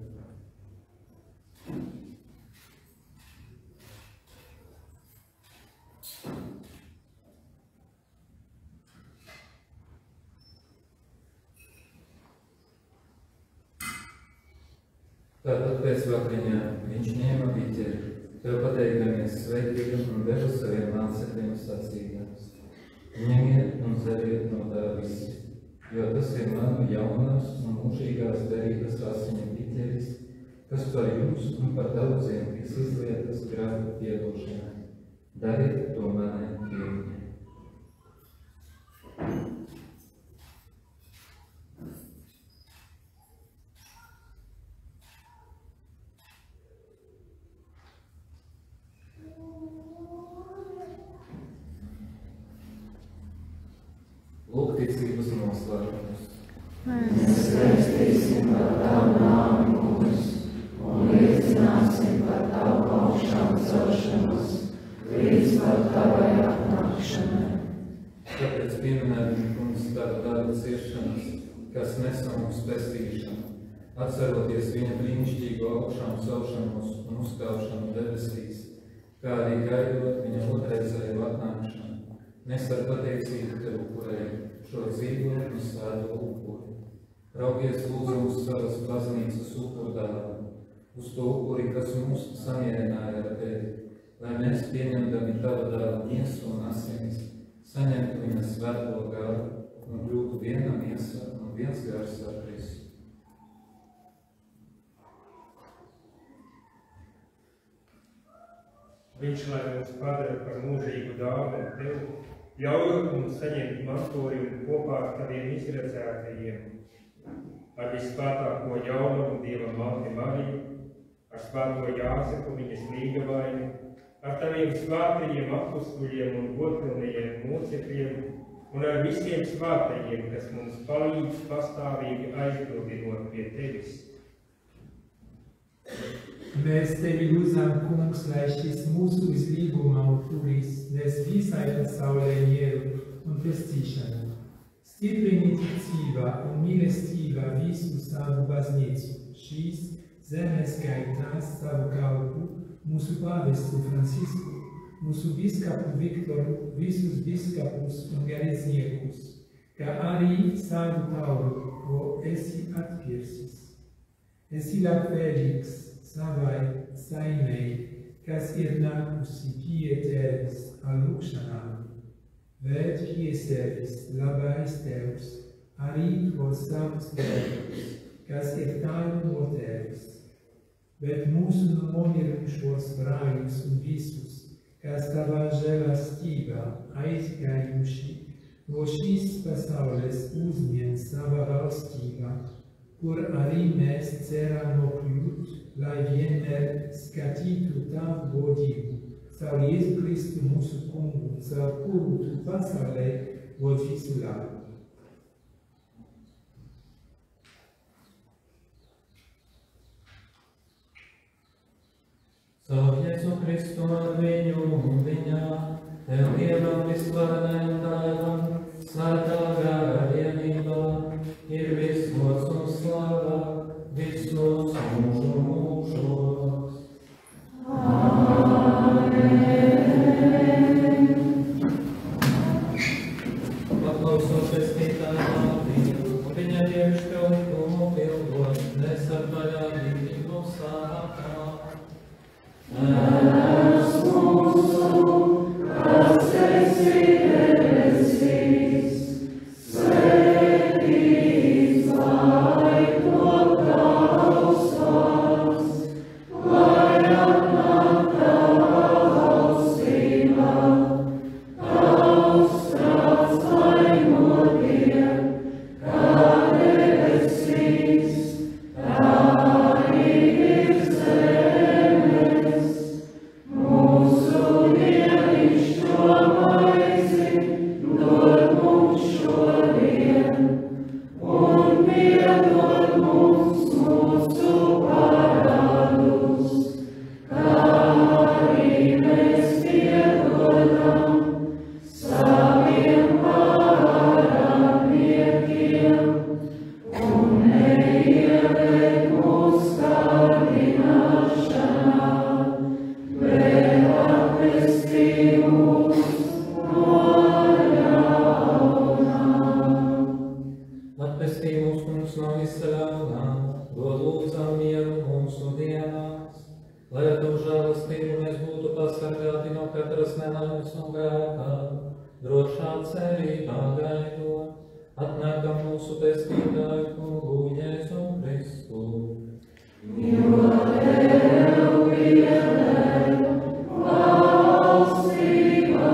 Tātad pēc vakariņā viņš ņēma biķeri, Tev pateikamies svētīgam un deva saviem mācekļiem sacīdams. Ņemiet un dzeriet no tā visi, jo tas ir manu jaunās un mūžīgās derības asiņu biķeris, kas par jums un par daudziem tiks izlietas grēku piedošanai. Dariet to manai piemiņai. Lūk, ticības noslēgums. Mēs svētīsim par Tavu nāvi un liecināsim par Tavu augšām celšanos, līdz par Tavai atnākšanai. Tāpēc pieminēsim, Kungs, Tavu darba ciešanas, kas nesa mums pestīšanu, atceroties viņa brīnišķīgo augšām celšanos un uzkāpšanu debesīs, kā arī gaidot viņa otrreizēju atnākšanu. Mēs ar pateicību Tev upurējam šo dzīvo un svēto upuri. Raugies lūdzu uz savas baznīcas upurdāvu, uz to upuri, kas mūs samierināja ar Tevi, lai mēs pieņemdami Tava dēla miesu un asinis, saņemtu viņa svēto garu un kļūtu viena miesa un viens gars ar Kristu. Viņš lai mūs padara par mūžīgu dāvanu Tev, ļaujot mums saņemt mantojumu kopā ar Taviem izredzētajiem, ar visvētāko jaunumu Dieva māti Mariju, ar svēto Jāzepu viņas līgavaini, ar Taviem svētajiem apustuļiem un godpilnajiem mocekļiem un ar visiem svētajiem, kas mums palīdz pastāvīgi aizbildinot pie Tevis. Mēs Tevi lūdzam, Kungs, lai šis mūsu izlīguma upuris nes visai pasaulē mieru un pestīšanu. Stiprini ticībā un mīlestībā visu savu baznīcu, šīs zemes gaitās savu kalpu, mūsu pāvestu Francisku, mūsu biskapu Viktoru, visus biskapus un garīdzniekus, kā arī savu tautu, ko esi atpirsis. Esi labvēlīgs savai saimei, kas ir nākusi pie Tevis ar lūgšanām. Vēd pie sevis labais Tevs, arī tos savus dēļus, kas ir tālu no Tevis. Bet mūsu nomirušos brāļus un visus, kas Tavā žēlastībā aizgājuši no šīs pasaules uzņem savā valstībā, kur arī mēs ceram nokļūt, lai vienmēr skatītu Tavu godību, caur Jēzu Kristu mūsu Kungu, caur kuru Tu pasaulē dod visu labu. Caur Jēzu Kristu ar viņu un viņā, Tev Dievam visvarenajam Tēvam, svētā gara vienībā, ir visgods un slava, visos mūžu mūžos. Paklausos pestītāju vārdiem, un viņa iekšķo likumu pildot, nesarpaļāvīgi no sākā. Tēvs mūsu, kas esi debesīs, svētīts lai top Tavs vārds, lai atnāk Tava valstība, Tavs prāts lai notiek, kā debesīs, tā arī virs zemes. Mūsu dienascho maizi dod mums šodien, un piedod mums mūsu parādus, kā arī mēs piedodam saviem parādniekiem, un neieved mūs kārdināšanā, bet atpestī mūs no ļaunā. Atpestī mūs, Kungs, no visa ļaunā, dod lūdzam mieru mūsu dienās, lai ar Tavu žēlastību mēs būtu pasargāti no katras nelaimes un grēkā, drošā cerībā gaidot, atnākam mūsu pestītāju Kungu Jēzu Kristu. Jo Tev pieder valstība,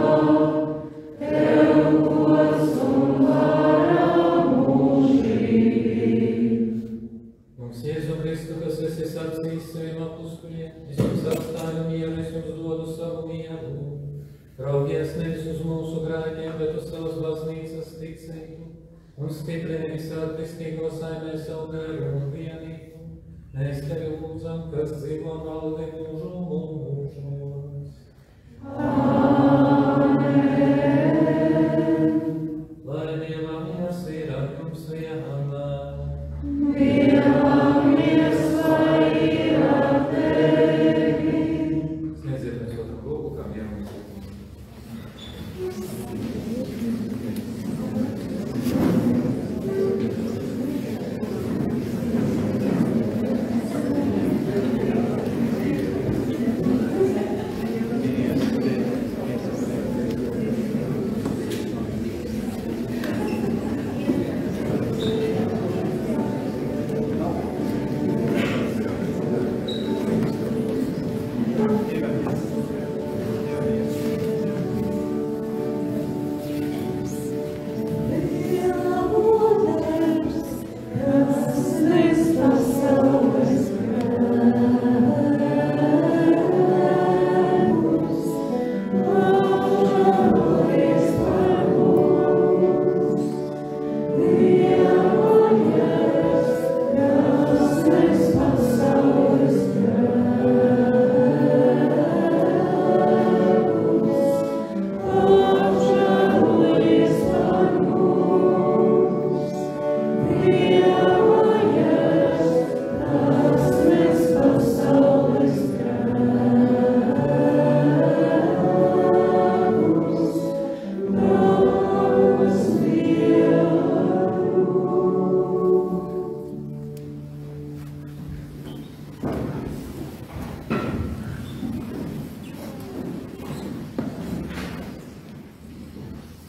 Tev gods un vara mūžīgi. Mums Jēzu Kristu, kas esi sacījis saviem apustuļiem, es jums atstāju mieru, es jums dodu savu mieru. Raugies nevis uz mūsu grēkiem, bet uz savas baznīcas ticību, un stiprini visādi kristīgo saimē savu garu un vienību. Mēs Tevi lūdzam, kas dzīvo valdi mūžu mūžos. Lai Dieva miers ir ar jums vienmēr. Dieva miers lai ir ar Tevi. Sniedziet mēs otram lūgu, kā vienam.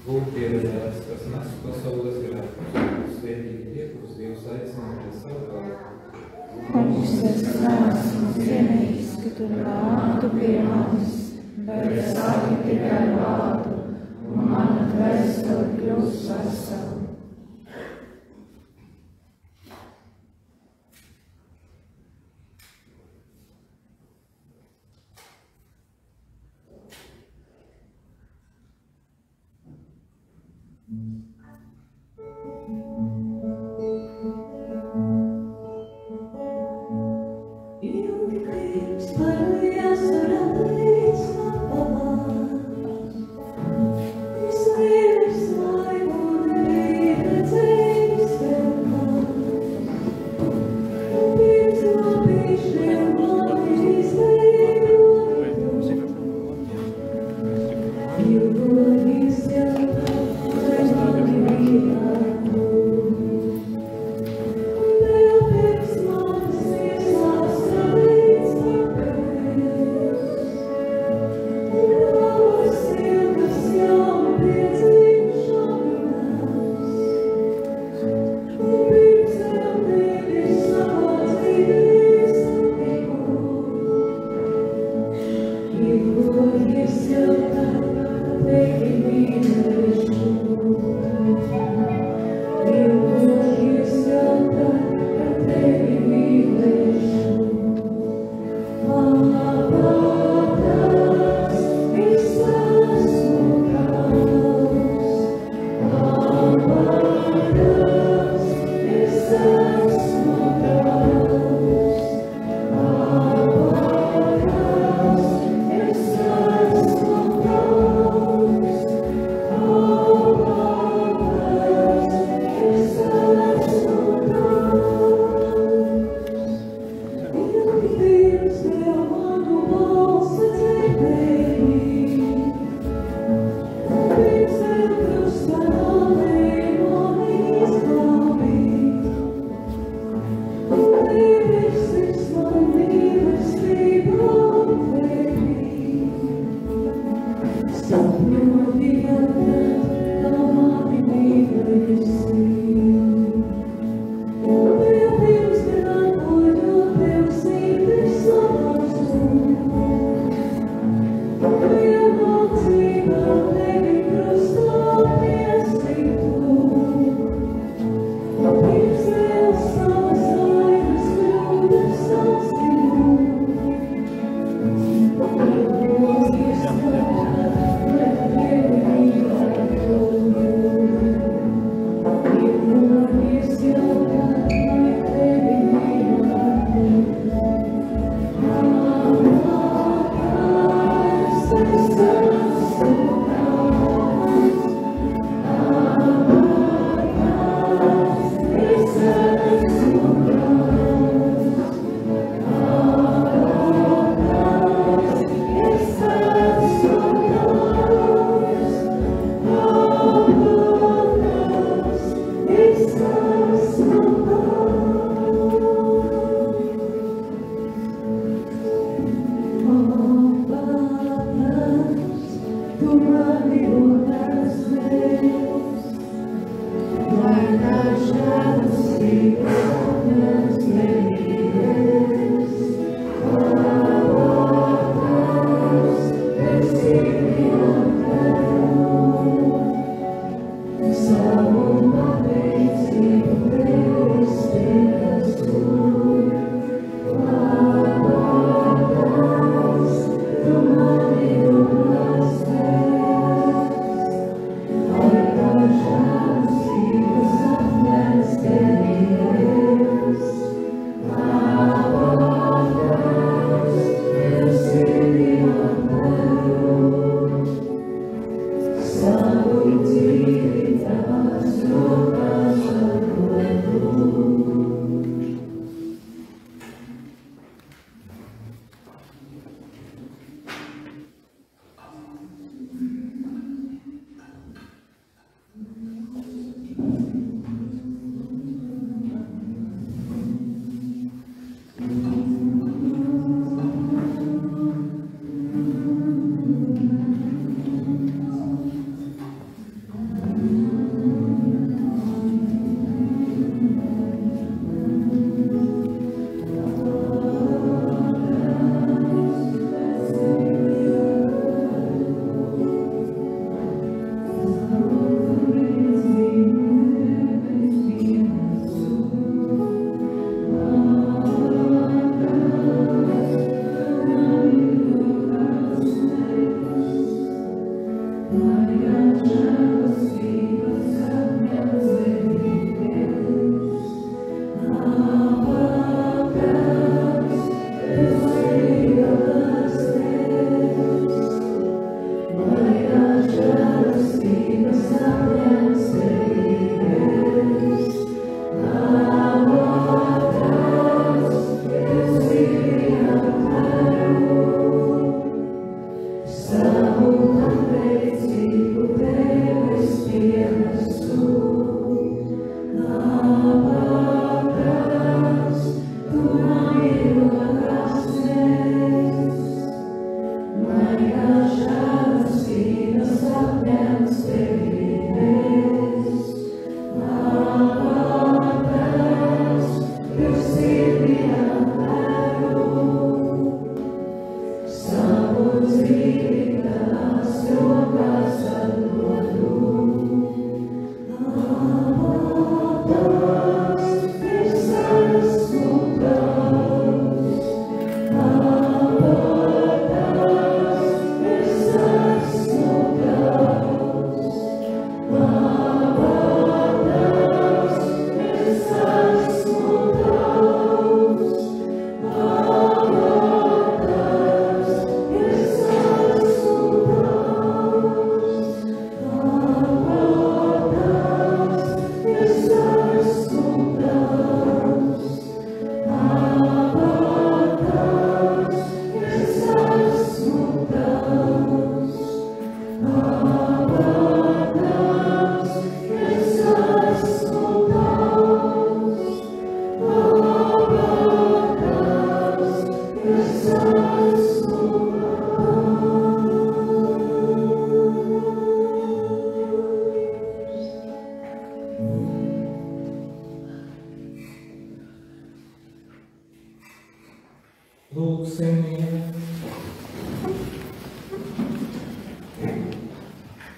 Lūk, pieredzēts, kas nes pasaules grēkus, svētīgi tie, kurus Dievs aicina pēc savu vārdu. Kungs, es neesmu cienīgs, ka tu nāktu pie manis, bet saki tikai vārdu, un mana dvēsele kļūst vesela.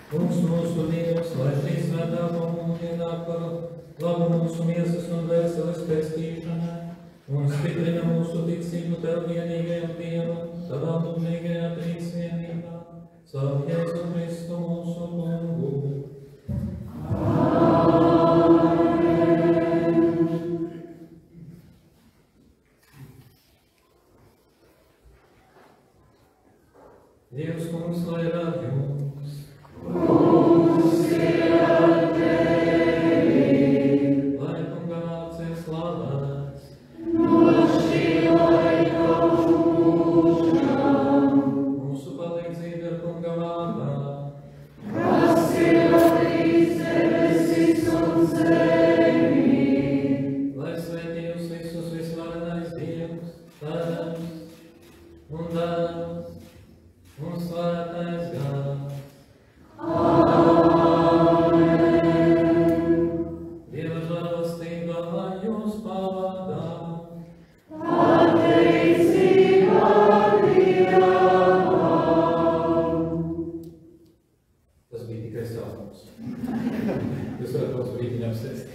Kungs mūsu Dievs, lai šī svētā komunija par labu mūsu miesas un vēseles pestīšanai un stiprina mūsu ticību Tev vienīgajam Dievam, Tavā mūžīgajā trīsvienībā, savu Jēzu Kristu mūsu Kungu. Dievs kungs, lai ir ar jums. Kungs ir ar tevi. Lai kunga vārds ir slavēts. No šī laika mūžam. Mūsu palīdzība ir kunga vārdā. Kas ir radījis debesis un zemi. Lai svētī jūs visus visvarenais Dievs, Tēvs un Dēls un svētais gars. Āmen! Dieva žēlastība, lai jūs pavadā. Pateicība Dievam! Tas bija tikai sākums. Jūs varat kaut brīdiņu apsēst.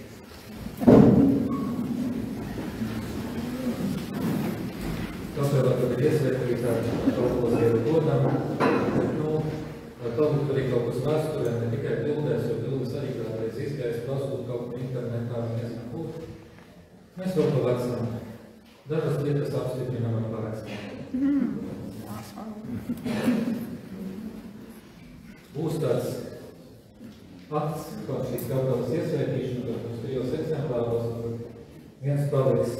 Kas vēl tad ir iesvētīts ar kaut ko Dievu godam, kaut kur arī kaut kas vēsturē, ne tikai bildēs, jo bildes arī kādreiz izgājas prasūt kaut kur internetā, nezinu kur. Mēs vēl pavecam. Dažas lietas apstiprinām ar parakstām. Būs tāds akts, kaut šīs kautālas iesvētīšana, kaut mums 3 eksemplāros, viens paliks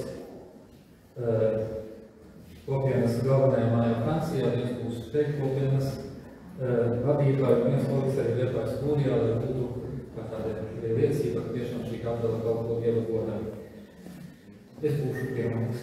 kopienas galvenajā mājā Francijā, viens būs šeit kopienas vadītāji, viens paliks arī Liepājas Kūrijā, lai būtu kā tāda liecība, ka tiešām šī kapela kaut ko Dieva godā. Es būšu pie mums.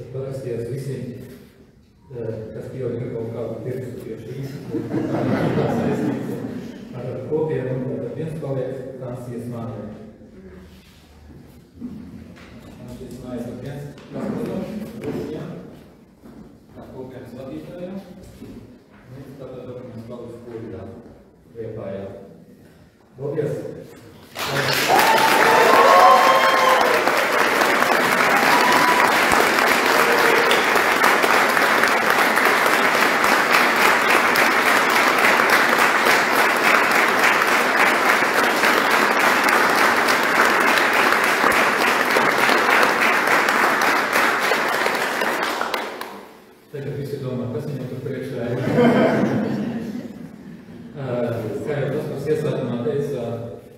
Parakstījās visi, kas pieauga kaut kādu pirkstu pie šīs, ar kopienu, un viens paliek Francijas mājā. Francijas mājas ir viens kapelāns, kā kopienas vadītājā, un tātad mēs paliks Kūrijā, Liepājā. Paldies!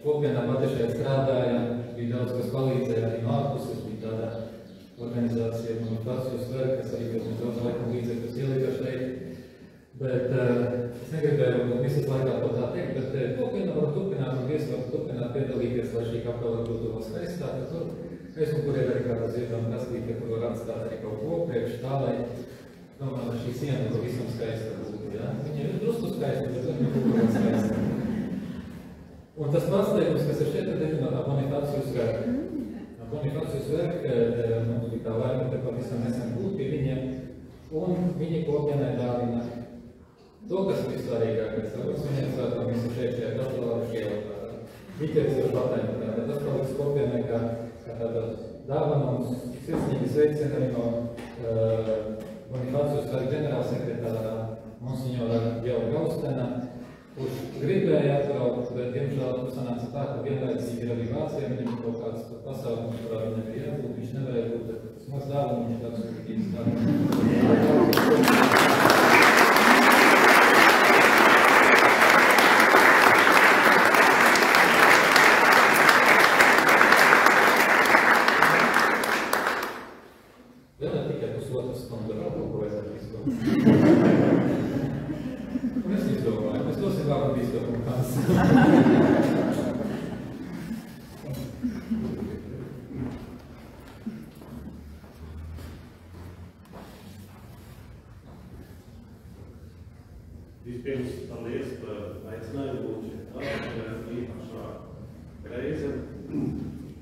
Kopienā pati šeit strādāja, bija daudz, kas palīdzēja arī no ārpuses, bija tāda organizācija, man pats jūs vēl, kas arī pēc daudz laika līdzekļus ielika šeit. Bet es negribēju visas laikā to tā teikt, bet kopiena var turpināt un viesi var turpināt piedalīties, lai šī kapela būtu vēl skaistāka. Tur es un kur ir arī kāda ziedama kastīte, kur var atstāt arī kaut ko priekš tā, lai domāju, šī siena var visam skaista būtu, ja? Viņa ir drusku skaista, bet viņa būtu vēl skaista. Un tas pārsteigums, kas ir šeit, ir no Bonifācijas svētki. Bonifācijas svētki, mums bija tā laime, te pavisam nesen būt pie viņiem, un viņi kopienai dāvina to, kas ir svarīgākais. Tāpēc viņiem svētām visu šeit Kaštelāru ielā. Viņiem ir patēma, bet tas paliks kopienai kā tāda dāvana un sirsnīgi sveicina arī no Bonifācijas svētku ģenerālsekretāra Monsignora Georga Gaustena, kurš gribēja atbraukt, bet diemžēl sanāca tā, ka vienlaicīgi ir arī Vācijā, viņam kaut kāds pasākums, kurā viņam ir jābūt, viņš nevarēja būt, bet tas maz dāvana, viņš tāds uzskatījis kā. Vēl ne tikai pusotras stundu rāpulkojas ar visu. Un es izdomāju, mēs dosim vārdu biskupam kāds. Vispirms paldies par aicinājumu būt šeit īpašā reize.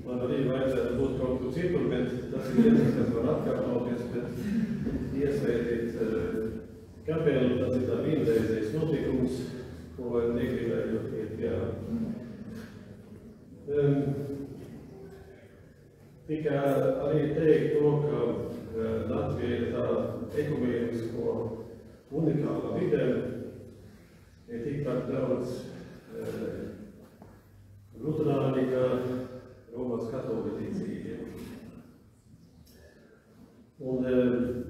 Man arī vajadzētu būt kaut kur citur, bet tas ir viens, kas var atkārtoties, bet iesvētīt kapelu, tas ir tā vienreizējs notikums, ko negribēju iet pie. Tikai arī teikt to, ka Latvija ir tā ekumēnisko unikāla vidē, ir tikpat daudz luterāni, kā Romas katoļu ticīgiem. Un,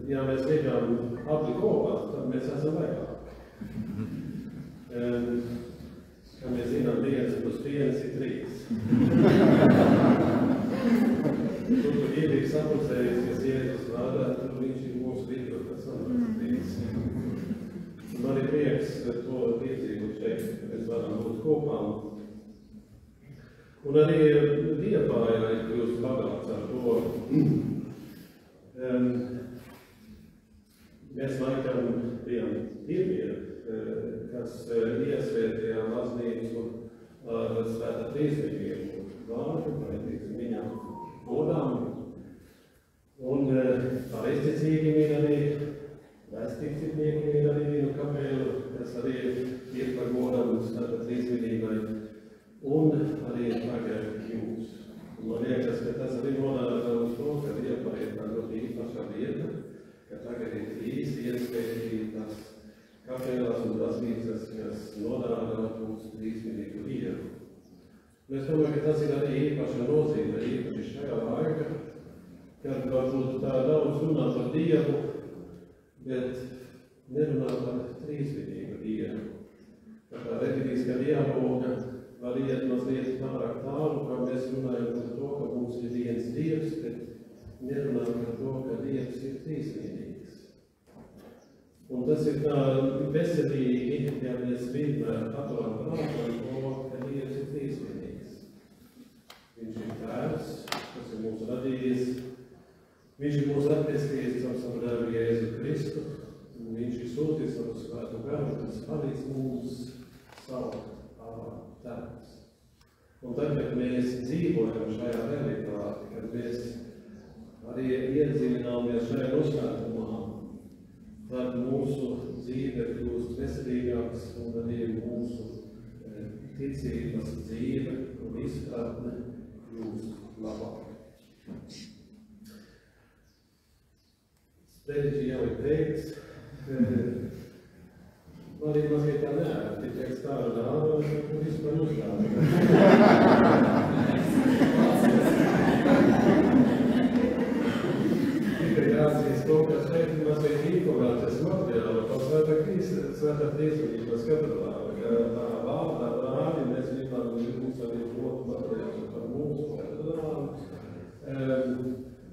ja mēs gribam abi kopā, tad mēs esam vairāk. Kā mēs zinām, 1 plus 1 ir 3. Tur, kur ir sapulcējies, kas Jēzus vārdā, tur viņš ir mūsu vidū, tas sanāks 3. Man ir prieks par to ticību šeit, ka mēs varam būt kopā. Un arī Liepājā ir kļūst bagāts ar to. Mēs laikam bijām pirmie, kas iesvētīja baznīcu ar Svētā Trīsviņu vārdu, vai viņam godām. Un pareizticīgi ir arī, vēstīcīgnieki ir arī vienu kapelu, kas arī ir par godām Svētā Trīsviņībai. Un arī tagad jūs. Man liekas, ka tas arī norāda uz to, ka Liepāja ir tā ļoti īpaša vieta, ka tagad ir 3 iesvētītas kapelās un baznīcas, kas norāda uz trīsvienīgu Dievu. Es domāju, ka tas ir arī īpaša nozīme, īpaši šajā laikā, kad varbūt tā daudz runā par Dievu, bet nerunā par trīsvienīgu Dievu. Tā reliģiskā dialoga var iet mazliet pārāk tālu, kā mēs runājam par to, ka mums ir viens Dievs, bet nerunājam par to, ka Dievs ir trīsvienīgs. Un tas ir tā veselīgi, ja mēs vienmēr paturam prātā to, ka Dievs ir trīsvienīgs. Viņš ir Tēvs, kas ir mūsu radījis. Viņš ir mūsu atpestījis ar savu dēlu Jēzu Kristu. Viņš ir sūtījis savu svēto garu, kas palīdz mums saukt Tēvs. Un tad, kad mēs dzīvojam šajā realitātē, kad mēs arī iedziļināmies šajā noslēpumā, tad mūsu dzīve kļūst veselīgāks un arī mūsu ticības dzīve un izpratne kļūst labāk. Sprediķi jau ir teikts, man ir mazliet tā neērti, tikai stāru dāva, un vispār uzrāda. Tikai jāatzīst to, ka šeit mazliet informācijas materiāli par Svētā Trīsviņības katedrāli, ka tā vārdā rādi mēs gribam mums arī ļoti materiāli par mūsu katedrāli.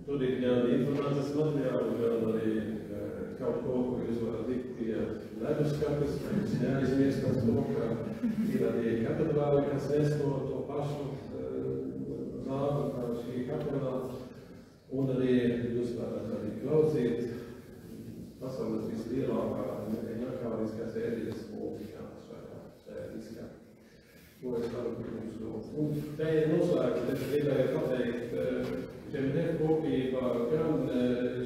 Tur ir gan informācijas materiāli, gan arī kaut ko, ko jūs varat likt pie leduskapis, mēs neaizmirstam to, ka ir arī katedrāli, kas nes to pašu zādu, kā šī kapelā, un arī jūs varat arī klausīt pasaules vislielākā mehāniskās ēdijas mūzikā, svētīskā. Ko es varu jums dot. Un te noslēgt, es gribēju pateikt, Žemdēļ kopībā gan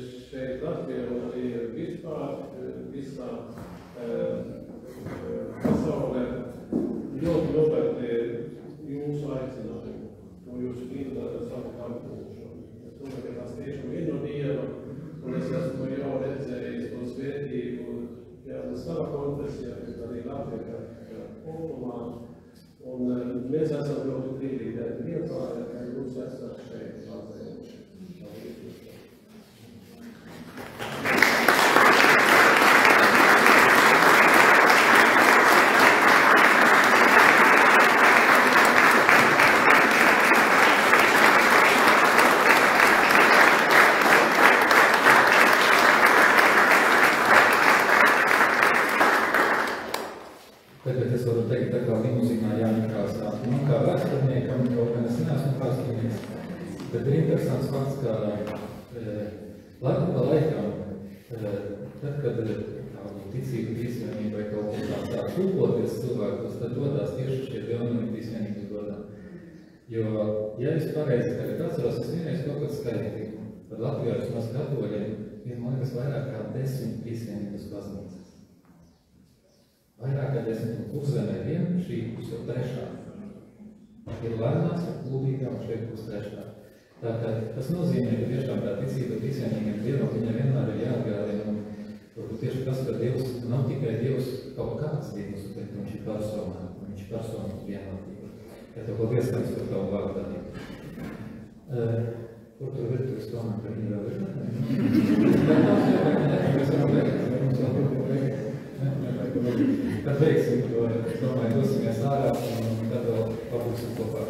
šeit Latvijā un arī vispār visā pasaulē ļoti novērtē jūsu aicinājumu, ko jūs pildāt ar savu kalpošanu. Es domāju, ka tas tiešām ir no Dieva, un es esmu jau redzējis to svētību, gan savā konfesijā, bet arī Latvijā kopumā. Un mēs esam ļoti brīdīgi Liepājā, ka jūs esat šeit Latvieši. Tagad es varu teikt, tā kā limuzīnā jāņakrāsā. Man kā vēsturniekam, kaut gan es neesmu vēsturnieks, bet ir interesants fakts, ka laiku pa laikam, tad, kad ticība tīsvienība vai kaut kā tā kūpoties cilvēkos, tad dodās tieši šie dievnumi tīsvienības godā. Jo, ja es pareizi tagad atceros, es vienreiz kaut kad skaitīju, tad Latvijā vismaz katoļiem ir, man liekas, vairāk kā 10 tīsvienības baznīcas. Vairāk kā 10 puszemē vien, šī būs jau 3. Ir Lērnās, Lūbīgā un šeit būs 3. Tātad tas nozīmē, ka tiešām tā ticība visvienīgiem Dievam, viņa vienmēr ir jāatgādina. Un varbūt tieši tas, ka Dievs nav tikai Dievs kaut kāds Dievs, bet viņš ir personā, un viņš ir personu vienotībā. Ja tev paldies, ka es par tavu vārdu. Kur tur virtuves tomēr par viņu vēl ir? Tad veiksim to, es domāju, dosimies ārā un tad vēl pabūsim kopā.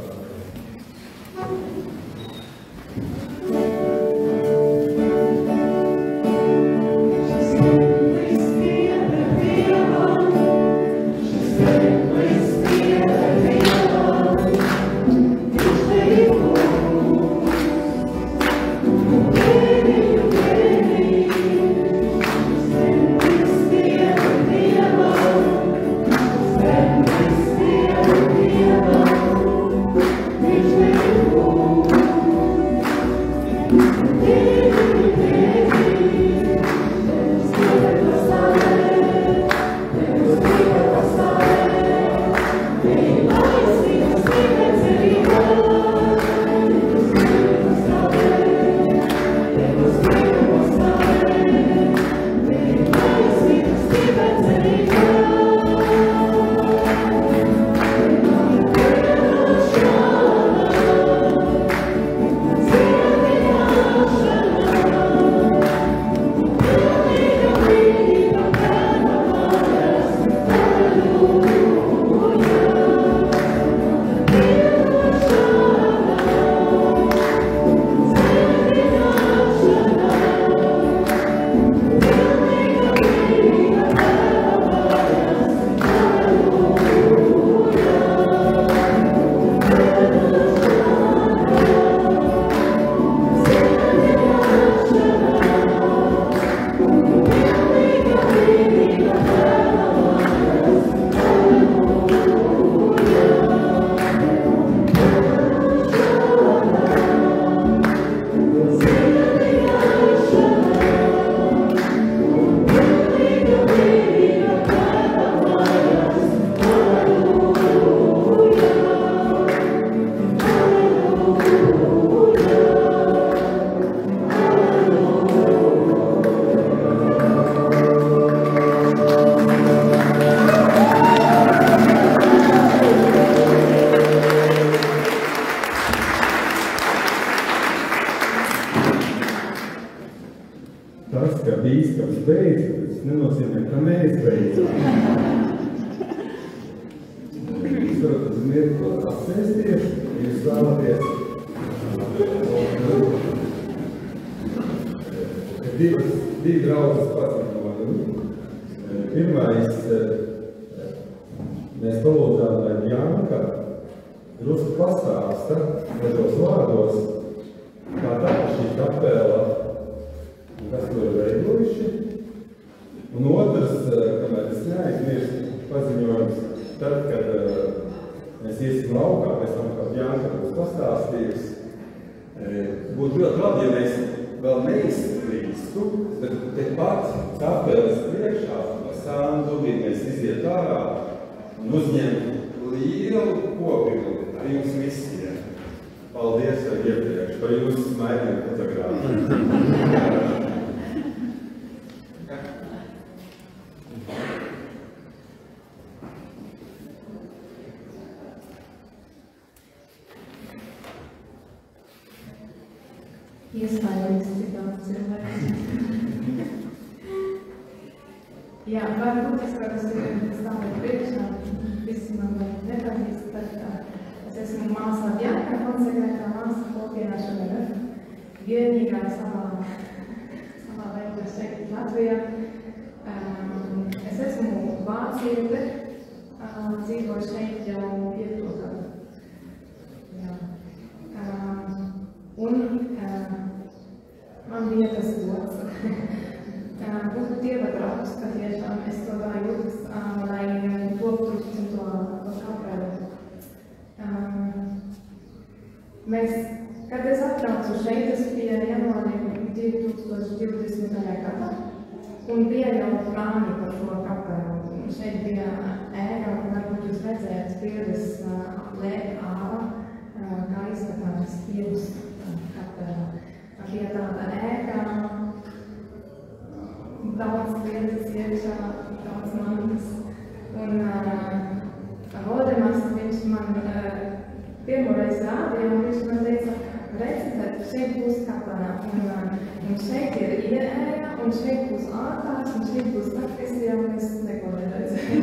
bīskaps beidz, tas nenozīmē, ka mēs beidzam. Jūs varat uz mirkli apsēsties, ja jūs vēlaties. Divi draudzes paziņoja. Pirmā mēs palūdzām, lai Bjanka drusku pastāsta dažos vārdos, kā tāda šī kapela, kas to ir veidojuši. Un otrs, kamēr es neaizmirstu, paziņojums, tad, kad mēs iesim laukā, pēc tam, kā Bjanka būs pastāstījusi, būtu ļoti labi, ja mēs vēl neizkrīstu, bet tepat kapelas priekšā no Sanduvī mēs iziet ārā un uzņem lielu kopību ar jums visiem. Paldies jau iepriekš par jūsu smaidiem fotogrāfiju. Iespējams, cik daudz cilvēks. Jā, varbūt es, kad es stāvu priekšā, visi man nepazīst, tad es esmu māsā Bjanka, konsekrētā māsa kopienā šodien, vienīgā savā veidā šeit Latvijā. Es esmu vāciete, dzīvoju šeit jau 5 gadu. Jā. Un man bija tas gods būt Dieva draugs, ka tiešām es to jūtas, lai toptu to kapelu. Kad es atbraucu šeit, tas bija janvārī 2020. gadā, un bija jau plāni par šo kapelu. Šeit bija ēka, varbūt jūs redzējāt bildes ārā, kā izskatās Dievs kapelā. Bija tāda ēka, daudz lietas iekšā, daudz mantas. Un Valdemars, viņš man pirmoreiz rādīja, un viņš man teica, redzēt, šeit būs kapelā. Un šeit ir ieēja, un šeit būs ārtārs, un šeit būs sakristi, un es neko neredzēju.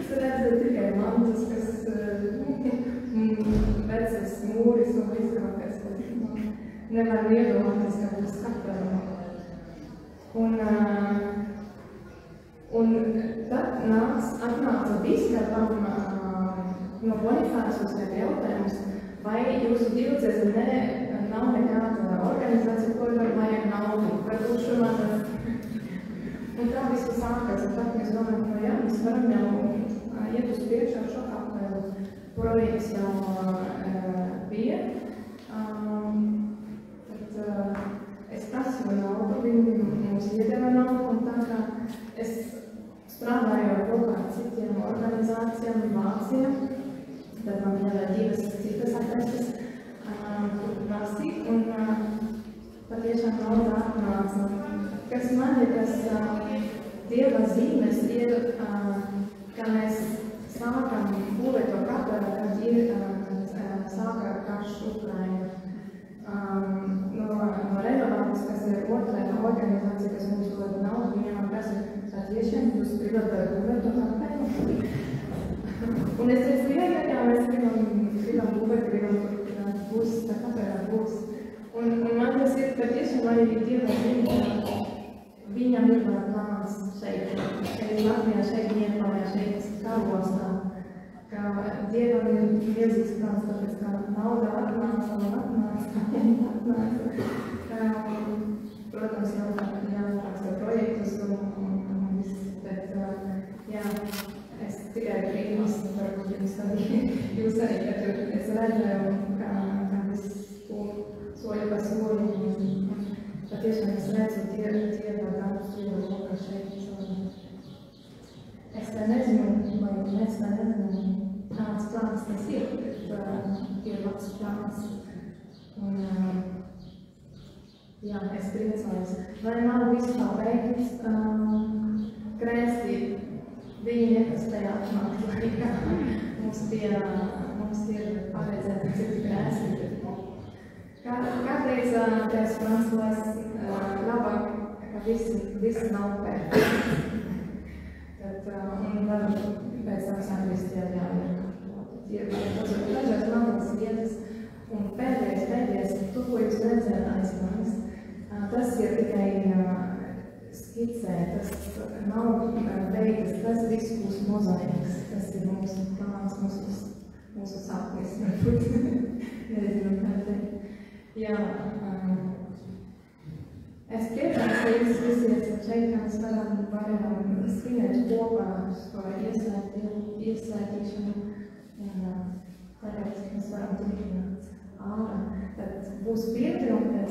Es redzēju tikai mantas, kas vecas mūris un viss kaut kas. Nevaru iedomāties, ka būs kapela. Un tad atnāca biskupam no Bonifācijas jautājums, vai jūsu diecēze nav nekāda organizācija, ko vajag naudu, varbūt šomādās. Un tā visu sākās, un tad mēs domājam, ka jā, mēs varam jau iet uz priekšā šo kapelu. Projekts jau bija. Es prasīju naudu, viņi mums iedeva naudu, un tā kā es strādāju kopā ar citiem organizācijām Vācijā, tad man bija 2 citas adreses, kur prasīt, un patiešām nauda atnāca. Kas man ir tas Dieva zīmes ir, ka mēs sākam būvēt to kapelu, kad ir sākā karš Ukraina. No Renovātas, kas ir otrā organizācija, kas mums dod naudu, viņam prasa, tad tiešām jūs gribat būvēt to kapelu. Un es teicu, jā, mēs gribam būvēt, būs, tā kapelā būs. Un man tas ir, ka tiešām arī Dieva zīme, viņam ir plāns šeit Latvijā, šeit Liepājā, šeit Karostā. Ka Dievam ir milzīgs plāns, tāpēc kā nauda atnāca. Protams, jānāks ar projektus un viss, bet jā, es tikai brīnos, varbūt jūs arī, kad es redzēju, kā viss soļu pa soļu. Patiešām es redzu Dieva darbus, Dieva lokā šeit. Es tā nezinu, vai mēs tā nezinām, kāds plāns tas ir, bet ir labs plāns. Un, jā, es priecājos. Lai nav visu tā beigts, krēsti, viņi nepastēja atnākt laikā. Mums ir paredzēti citi krēsti. Kādreiz tās plāns, lai labāk, ka visi nav perfekti. Un varam pēc tam sakristijā jāiet. Dažās malas vietas. Un pēdējais, to, ko jūs redzējāt aiz manis, tas ir tikai skicē, tas nav beigas, tas viss būs mozaiks, tas ir mūsu plāns, mūsu sapnis, nezinu, kā teikt. Jā, es priecājos, ka jūs visi esat šeit, kā mēs varam svinēt kopā par ieslēgtīšanu, un tagad mēs varam turpināt ārā. Tad būs piekti, un pēc